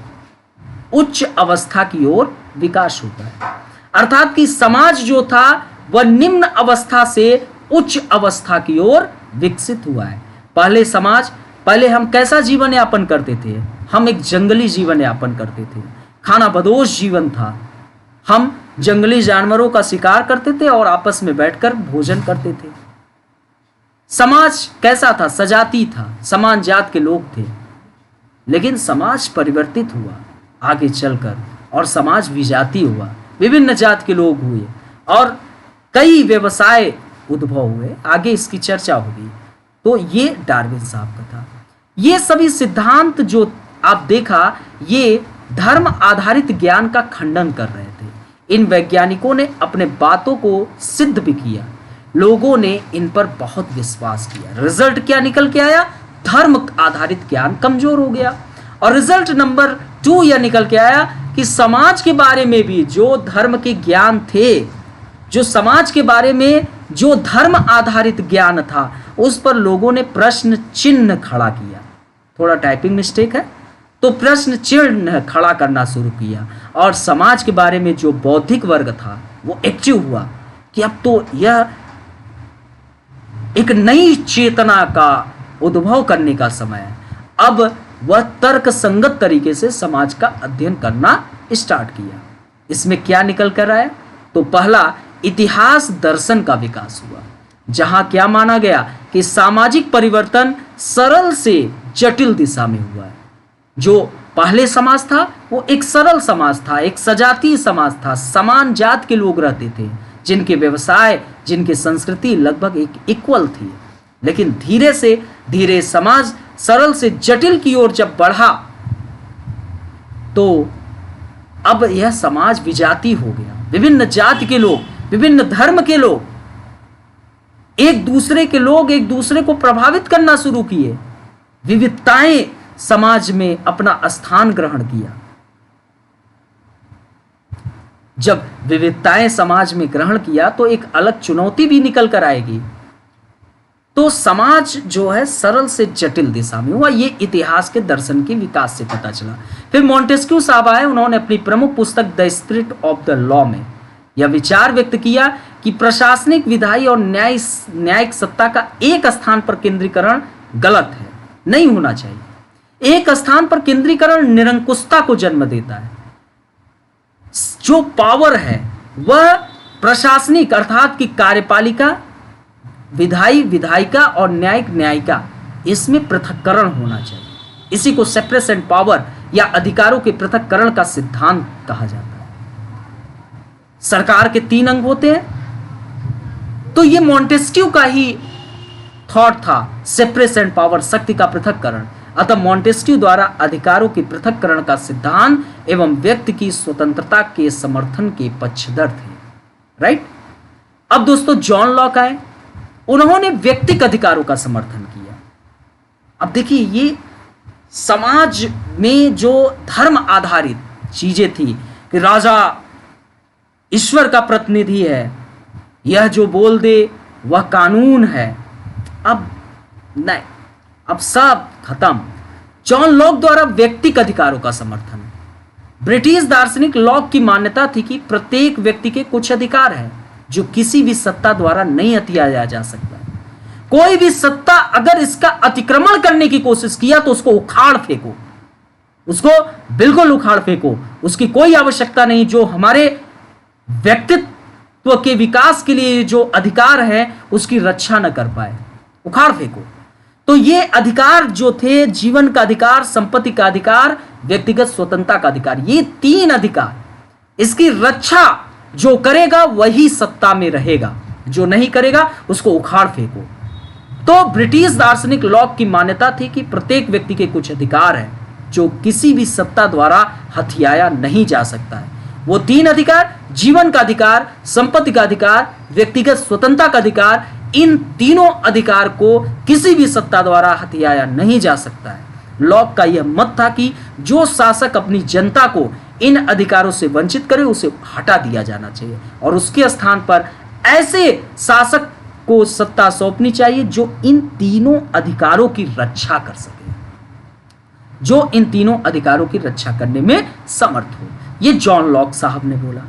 उच्च अवस्था की ओर विकास होता है। अर्थात कि समाज जो था वह निम्न अवस्था से उच्च अवस्था की ओर विकसित हुआ है। पहले हम कैसा जीवन यापन करते थे? हम एक जंगली जीवन यापन करते थे, खाना बदोश जीवन था। हम जंगली जानवरों का शिकार करते थे और आपस में बैठकर भोजन करते थे। समाज कैसा था? सजाती था, समान जात के लोग थे। लेकिन समाज परिवर्तित हुआ आगे चलकर और समाज विजातीय हुआ, विभिन्न जात के लोग हुए और कई व्यवसाय उद्भव हुए। आगे इसकी चर्चा होगी। तो ये डार्विन साहब का था। ये सभी सिद्धांत जो आप देखा, ये धर्म आधारित ज्ञान का खंडन कर रहे थे। इन वैज्ञानिकों ने अपने बातों को सिद्ध भी किया, लोगों ने इन पर बहुत विश्वास किया। रिजल्ट क्या निकल के आया? धर्म आधारित ज्ञान कमजोर हो गया। और रिजल्ट नंबर 2 यह निकल के आया कि समाज के बारे में भी जो धर्म के ज्ञान थे, जो समाज के बारे में जो धर्म आधारित ज्ञान था, उस पर लोगों ने प्रश्न चिन्ह खड़ा किया। थोड़ा टाइपिंग मिस्टेक है, तो प्रश्न चिन्ह खड़ा करना शुरू किया। और समाज के बारे में जो बौद्धिक वर्ग था वो एक्टिव हुआ कि अब तो यह एक नई चेतना का उद्भव करने का समय है। अब वह तर्क संगत तरीके से समाज का अध्ययन करना स्टार्ट किया। इसमें क्या निकल कर आया? तो पहला, इतिहास दर्शन का विकास हुआ, जहां क्या माना गया कि सामाजिक परिवर्तन सरल से जटिल दिशा में हुआ है। जो पहले समाज था वो एक सरल समाज था, एक सजातीय समाज था, समान जात के लोग रहते थे, जिनके व्यवसाय, जिनकी संस्कृति लगभग एक इक्वल थी। लेकिन धीरे से धीरे समाज सरल से जटिल की ओर जब बढ़ा, तो अब यह समाज विजातीय हो गया। विभिन्न जाति के लोग, विभिन्न धर्म के लोग, एक दूसरे को प्रभावित करना शुरू किए। विविधताएं समाज में अपना स्थान ग्रहण किया। जब विविधताएं समाज में ग्रहण किया तो एक अलग चुनौती भी निकल कर आएगी। तो समाज जो है सरल से जटिल दिशा में हुआ। ये इतिहास के दर्शन के विकास से पता चला। फिर मॉन्टेस्क्यू साहब आए, उन्होंने अपनी प्रमुख पुस्तक the spirit of the law में यह विचार व्यक्त किया कि प्रशासनिक, विधायी और न्यायिक सत्ता का एक स्थान पर केंद्रीकरण गलत है, नहीं होना चाहिए। एक स्थान पर केंद्रीकरण निरंकुशता को जन्म देता है। जो पावर है वह प्रशासनिक अर्थात की कार्यपालिका, विधायी विधायिका और न्यायिक न्यायिका, इसमें पृथक्करण होना चाहिए। इसी को सेपरेशन पावर या अधिकारों के पृथक्करण का सिद्धांत कहा जाता है। सरकार के 3 अंग होते हैं, तो ये मॉन्टेस्क्यू का ही थॉट था, सेपरेशन पावर, शक्ति का पृथक्करण। अतः मॉन्टेस्क्यू द्वारा अधिकारों के पृथक्करण का सिद्धांत एवं व्यक्ति की स्वतंत्रता के समर्थन के पक्षधर थे। राइट। अब दोस्तों जॉन लॉक आए, उन्होंने व्यक्तिगत अधिकारों का समर्थन किया। अब देखिए, ये समाज में जो धर्म आधारित चीजें थी कि राजा ईश्वर का प्रतिनिधि है, यह जो बोल दे वह कानून है, अब नहीं, अब सब खत्म। जॉन लॉक द्वारा व्यक्तिगत अधिकारों का समर्थन। ब्रिटिश दार्शनिक लॉक की मान्यता थी कि प्रत्येक व्यक्ति के कुछ अधिकार हैं जो किसी भी सत्ता द्वारा नहीं हथियाया जा सकता। कोई भी सत्ता अगर इसका अतिक्रमण करने की कोशिश किया तो उसको उखाड़ फेंको, उसको बिल्कुल उखाड़ फेंको। उसकी कोई आवश्यकता नहीं। जो हमारे व्यक्तित्व के विकास के लिए जो अधिकार है उसकी रक्षा न कर पाए, उखाड़ फेंको। तो ये अधिकार जो थे, जीवन का अधिकार, संपत्ति का अधिकार, व्यक्तिगत स्वतंत्रता का अधिकार, ये 3 अधिकार, इसकी रक्षा जो करेगा वही सत्ता में रहेगा, जो नहीं करेगा उसको उखाड़ फेंको। तो ब्रिटिश दार्शनिक लॉक की मान्यता थी कि प्रत्येक व्यक्ति के कुछ अधिकार हैं जो किसी भी सत्ता द्वारा हथियाया नहीं जा सकता है। वो 3 अधिकार, जीवन का अधिकार, संपत्ति का अधिकार, व्यक्तिगत स्वतंत्रता का अधिकार, इन तीनों अधिकार को किसी भी सत्ता द्वारा हथियाया नहीं जा सकता है। लॉक का यह मत था कि जो शासक अपनी जनता को इन अधिकारों से वंचित करे उसे हटा दिया जाना चाहिए और उसके स्थान पर ऐसे शासक को सत्ता सौंपनी चाहिए जो इन तीनों अधिकारों की रक्षा कर सके, जो इन तीनों अधिकारों की रक्षा करने में समर्थ हो। ये जॉन लॉक साहब ने बोला।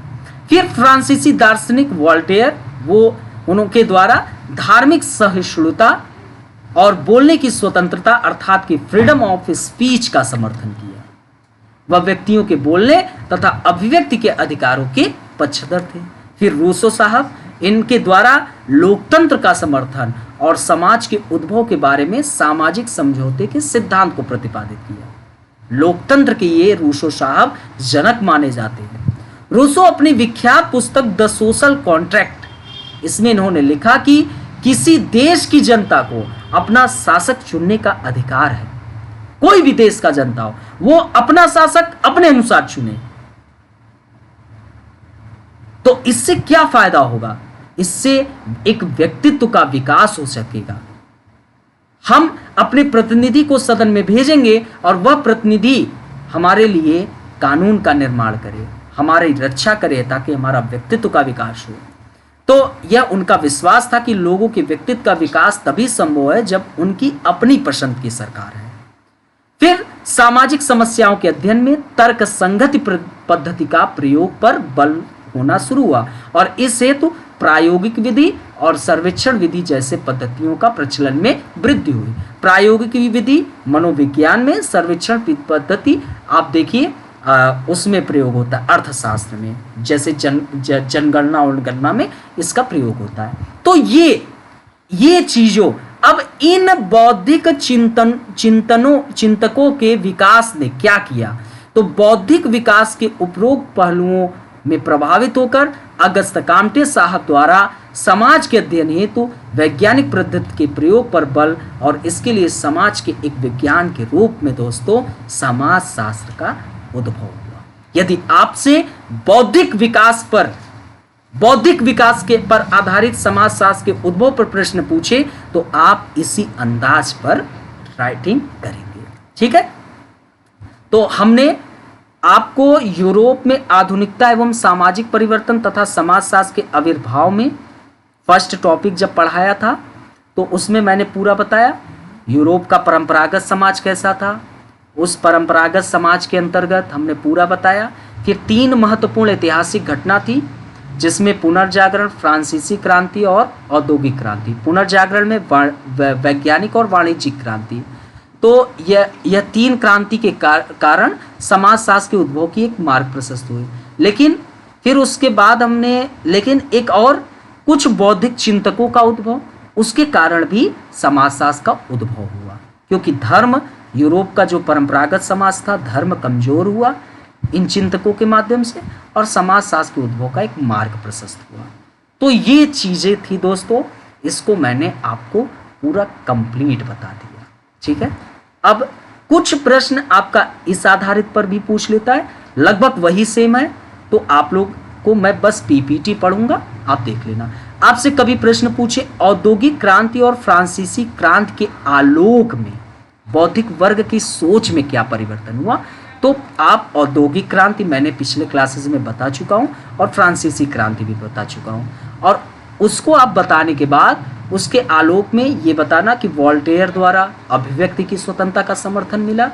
फिर फ्रांसीसी दार्शनिक वोल्टेयर, वो उनके द्वारा धार्मिक सहिष्णुता और बोलने की स्वतंत्रता अर्थात कि फ्रीडम ऑफ स्पीच का समर्थन किया। वह व्यक्तियों के बोलने तथा अभिव्यक्ति के अधिकारों के पक्षधर थे। फिर रूसो साहब, इनके द्वारा लोकतंत्र का समर्थन और समाज के उद्भव के बारे में सामाजिक समझौते के सिद्धांत को प्रतिपादित किया। लोकतंत्र के ये रूसो साहब जनक माने जाते हैं। रूसो अपनी विख्यात पुस्तक द सोशल कॉन्ट्रैक्ट, इसमें इन्होंने लिखा कि किसी देश की जनता को अपना शासक चुनने का अधिकार है कोई भी देश का जनता हो, वो अपना शासक अपने अनुसार चुने। तो इससे क्या फायदा होगा? इससे एक व्यक्तित्व का विकास हो सकेगा। हम अपने प्रतिनिधि को सदन में भेजेंगे और वह प्रतिनिधि हमारे लिए कानून का निर्माण करे, हमारी रक्षा करे, ताकि हमारा व्यक्तित्व का विकास हो। तो यह उनका विश्वास था कि लोगों के व्यक्तित्व का विकास तभी संभव है जब उनकी अपनी पसंद की सरकार है। फिर सामाजिक समस्याओं के अध्ययन में तर्क संगति पद्धति का प्रयोग पर बल होना शुरू हुआ और इस हेतु प्रायोगिक विधि और सर्वेक्षण विधि जैसे पद्धतियों का प्रचलन में वृद्धि हुई। प्रायोगिक विधि मनोविज्ञान में, सर्वेक्षण पद्धति आप देखिए उसमें प्रयोग होता है अर्थशास्त्र में, जैसे जनगणना और गणना में इसका प्रयोग होता है। तो ये चीजों अब इन बौद्धिक चिंतकों के विकास ने क्या किया? तो बौद्धिक विकास के उपरोक्त पहलुओं में प्रभावित होकर अगस्त काम्टे साहब द्वारा समाज के अध्ययन हेतु वैज्ञानिक पद्धति के प्रयोग पर बल और इसके लिए समाज के एक विज्ञान के रूप में दोस्तों समाज शास्त्र का उद्भव हुआ। यदि आपसे बौद्धिक विकास के पर आधारित समाज शास्त्र के उद्भव पर प्रश्न पूछे तो आप इसी अंदाज पर राइटिंग करेंगे। ठीक है, तो हमने आपको यूरोप में आधुनिकता एवं सामाजिक परिवर्तन तथा समाजशास्त्र के आविर्भाव में फर्स्ट टॉपिक जब पढ़ाया था तो उसमें मैंने पूरा बताया यूरोप का परंपरागत समाज कैसा था। उस परंपरागत समाज के अंतर्गत हमने पूरा बताया। फिर 3 महत्वपूर्ण ऐतिहासिक घटना थी जिसमें पुनर्जागरण, फ्रांसीसी क्रांति और औद्योगिक क्रांति। पुनर्जागरण में वैज्ञानिक और वाणिज्यिक क्रांति। तो यह 3 क्रांति के कारण समाजशास्त्र के उद्भव की एक मार्ग प्रशस्त हुई। लेकिन फिर उसके बाद लेकिन एक और कुछ बौद्धिक चिंतकों का उद्भव, उसके कारण भी समाजशास्त्र का उद्भव हुआ, क्योंकि धर्म, यूरोप का जो परंपरागत समाज था, धर्म कमजोर हुआ इन चिंतकों के माध्यम से और समाजशास्त्र के उद्भव का एक मार्ग प्रशस्त हुआ। तो ये चीजें थी दोस्तों, इसको मैंने आपको पूरा कंप्लीट बता दिया। ठीक है, अब कुछ प्रश्न आपका इस आधारित पर भी पूछ लेता है, लगभग वही सेम है। तो आप लोग को मैं बस पीपीटी पढ़ूंगा, आप देख लेना। आपसे कभी प्रश्न पूछे औद्योगिक क्रांति और फ्रांसीसी क्रांति के आलोक में बौद्धिक वर्ग की सोच में क्या परिवर्तन हुआ, तो आप औद्योगिक क्रांति मैंने पिछले क्लासेस में बता चुका हूं और फ्रांसीसी क्रांति भी बता चुका हूं। और उसको आप बताने के बाद उसके आलोक में ये बताना कि वोल्टेयर द्वारा अभिव्यक्ति की स्वतंत्रता का समर्थन मिला,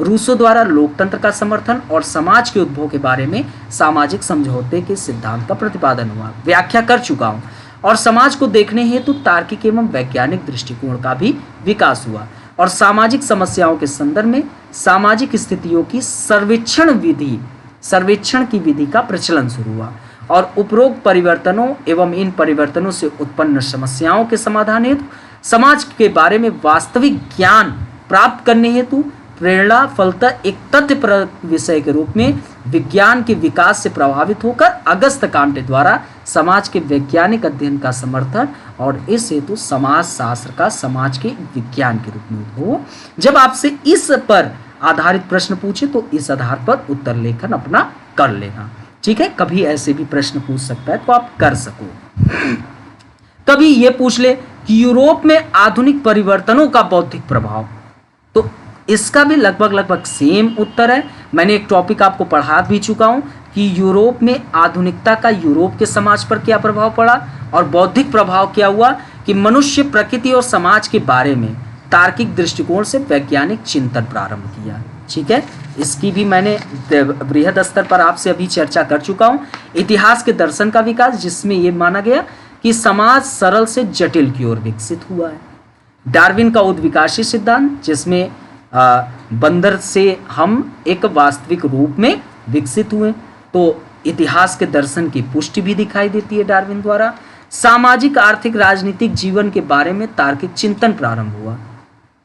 रूसो द्वारा लोकतंत्र का समर्थन और समाज के उद्भव के बारे में सामाजिक समझौते के सिद्धांत का प्रतिपादन हुआ। व्याख्या कर चुका हूं। और समाज को देखने हेतु तार्किक एवं वैज्ञानिक दृष्टिकोण का भी विकास हुआ और सामाजिक समस्याओं के संदर्भ में सामाजिक स्थितियों की सर्वेक्षण की विधि का प्रचलन शुरू हुआ और उपरोक्त परिवर्तनों एवं इन परिवर्तनों से उत्पन्न समस्याओं के समाधान हेतु समाज के बारे में वास्तविक ज्ञान प्राप्त करने हेतु प्रेरणा फलतः एक तथ्यपरक विषय के रूप में विज्ञान के विकास से प्रभावित होकर अगस्त काम्टे द्वारा समाज के वैज्ञानिक अध्ययन का समर्थन और इस हेतु समाज शास्त्र का समाज के विज्ञान के रूप में उद्भव। जब आपसे इस पर आधारित प्रश्न पूछे तो इस आधार पर उत्तर लेखन अपना कर लेना। ठीक है, कभी ऐसे भी प्रश्न पूछ सकता है तो आप कर सको। कभी ये पूछ ले कि यूरोप में आधुनिक परिवर्तनों का बौद्धिक प्रभाव, तो इसका भी लगभग सेम उत्तर है। मैंने एक टॉपिक आपको पढ़ा भी चुका हूं कि यूरोप में आधुनिकता का यूरोप के समाज पर क्या प्रभाव पड़ा और बौद्धिक प्रभाव क्या हुआ कि मनुष्य, प्रकृति और समाज के बारे में तार्किक दृष्टिकोण से वैज्ञानिक चिंतन प्रारंभ किया। ठीक है, इसकी भी मैंने बृहद स्तर पर आपसे अभी चर्चा कर चुका हूं। इतिहास के दर्शन का विकास, जिसमें यह माना गया कि समाज सरल से जटिल की ओर विकसित हुआ है। डार्विन का उद्विकासी सिद्धांत, जिसमें बंदर से हम एक वास्तविक रूप में विकसित हुए, तो इतिहास के दर्शन की पुष्टि भी दिखाई देती है डार्विन द्वारा। सामाजिक, आर्थिक, राजनीतिक जीवन के बारे में तार्किक चिंतन प्रारंभ हुआ।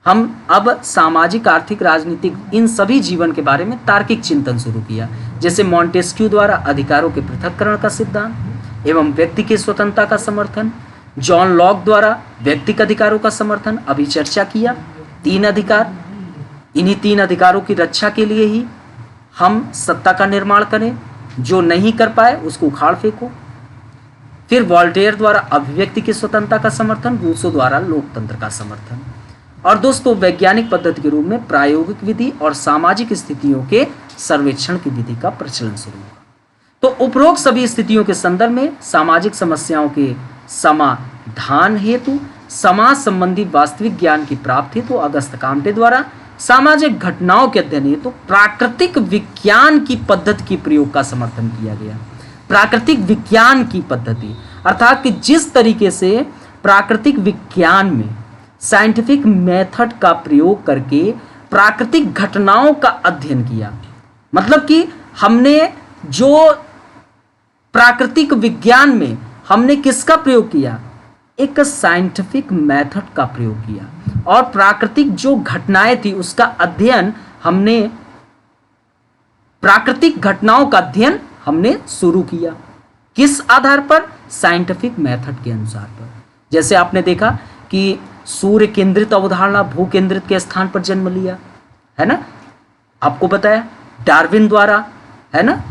हम अब सामाजिक, आर्थिक, राजनीतिक इन सभी जीवन के बारे में तार्किक चिंतन शुरू किया, जैसे मॉन्टेस्क्यू द्वारा अधिकारों के पृथक्करण का सिद्धांत एवं व्यक्ति की स्वतंत्रता का समर्थन, जॉन लॉक द्वारा व्यक्तिगत अधिकारों का समर्थन, अभी चर्चा किया 3 अधिकार। इन्हीं 3 अधिकारों की रक्षा के लिए ही हम सत्ता का निर्माण करें, जो नहीं कर पाए उसको उखाड़ फेंको। फिर वॉल्टेयर द्वारा अभिव्यक्ति की स्वतंत्रता का समर्थन, रूसो द्वारा लोकतंत्र का समर्थन। और दोस्तों वैज्ञानिक पद्धति के रूप में प्रायोगिक विधि और सामाजिक स्थितियों के सर्वेक्षण की विधि का प्रचलन शुरू हुआ। तो उपरोक्त सभी स्थितियों के संदर्भ में सामाजिक समस्याओं के समाधान हेतु समाज संबंधी वास्तविक ज्ञान की प्राप्ति हेतु अगस्त काम्टे द्वारा सामाजिक घटनाओं के अध्ययन हेतु प्राकृतिक विज्ञान की पद्धति की प्रयोग का समर्थन किया गया। प्राकृतिक विज्ञान की पद्धति अर्थात कि जिस तरीके से प्राकृतिक विज्ञान में साइंटिफिक मेथड का प्रयोग करके प्राकृतिक घटनाओं का अध्ययन किया, मतलब कि हमने जो प्राकृतिक विज्ञान में हमने किसका प्रयोग किया, एक साइंटिफिक मेथड का प्रयोग किया और प्राकृतिक जो घटनाएं थी उसका अध्ययन हमने प्राकृतिक घटनाओं का अध्ययन हमने शुरू किया। किस आधार पर? साइंटिफिक मेथड के अनुसार पर। जैसे आपने देखा कि सूर्य केंद्रित अवधारणा भू केंद्रित के स्थान पर जन्म लिया, है ना, आपको बताया डार्विन द्वारा, है ना,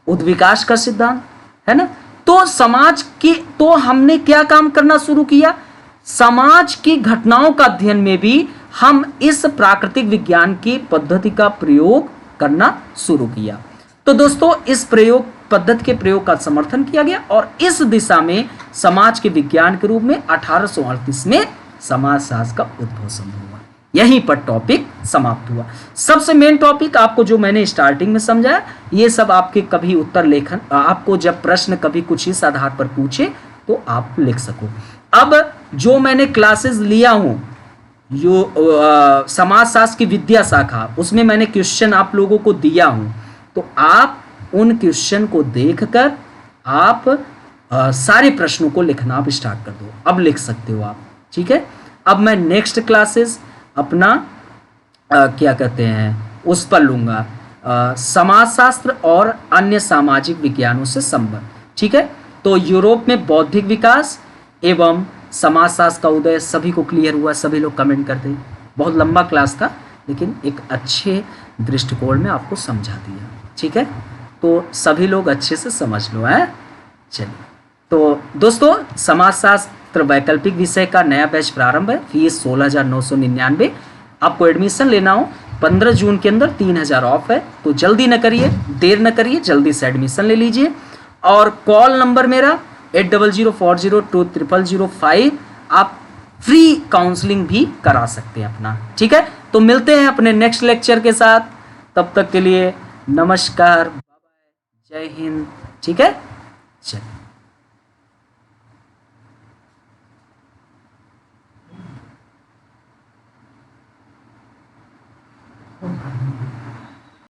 उद्विकास का सिद्धांत, है ना। तो समाज की तो हमने क्या काम करना शुरू किया, समाज की घटनाओं का अध्ययन में भी हम इस प्राकृतिक विज्ञान की पद्धति का प्रयोग करना शुरू किया। तो दोस्तों इस प्रयोग पद्धति के प्रयोग का समर्थन किया गया और इस दिशा में समाज के विज्ञान के रूप में 1838 में समाजशास्त्र का उद्भव संभव हुआ। यहीं पर टॉपिक समाप्त हुआ। सबसे मेन टॉपिक आपको जो मैंने स्टार्टिंग में समझाया, ये सब आपके कभी उत्तर लेखन, आपको जब प्रश्न कभी कुछ इस आधार पर पूछे तो आप लिख सको। अब जो मैंने क्लासेस लिया हूं जो समाजशास्त्र की विद्या शाखा, उसमें मैंने क्वेश्चन आप लोगों को दिया हूं, तो आप उन क्वेश्चन को देखकर आप सारे प्रश्नों को लिखना आप स्टार्ट कर दो। अब लिख सकते हो आप, ठीक है। अब मैं नेक्स्ट क्लासेस अपना क्या कहते हैं उस पर लूंगा, समाजशास्त्र और अन्य सामाजिक विज्ञानों से संबंध, ठीक है। तो यूरोप में बौद्धिक विकास एवं समाजशास्त्र का उदय सभी को क्लियर हुआ? सभी लोग कमेंट कर दें। बहुत लंबा क्लास था लेकिन एक अच्छे दृष्टिकोण में आपको समझा दिया, ठीक है। तो सभी लोग अच्छे से समझ लो, है। चलिए, तो दोस्तों समाजशास्त्र वैकल्पिक विषय का नया बैच प्रारंभ है। फीस 16,999। आपको एडमिशन लेना हो 15 जून के अंदर 3,000 ऑफ है, तो जल्दी न करिए, देर न करिए, जल्दी से एडमिशन ले लीजिए। और कॉल नंबर मेरा 8004020005। आप फ्री काउंसलिंग भी करा सकते हैं अपना, ठीक है। तो मिलते हैं अपने नेक्स्ट लेक्चर के साथ, तब तक के लिए नमस्कार, बाय बाय, जय हिंद, ठीक है। चलिए।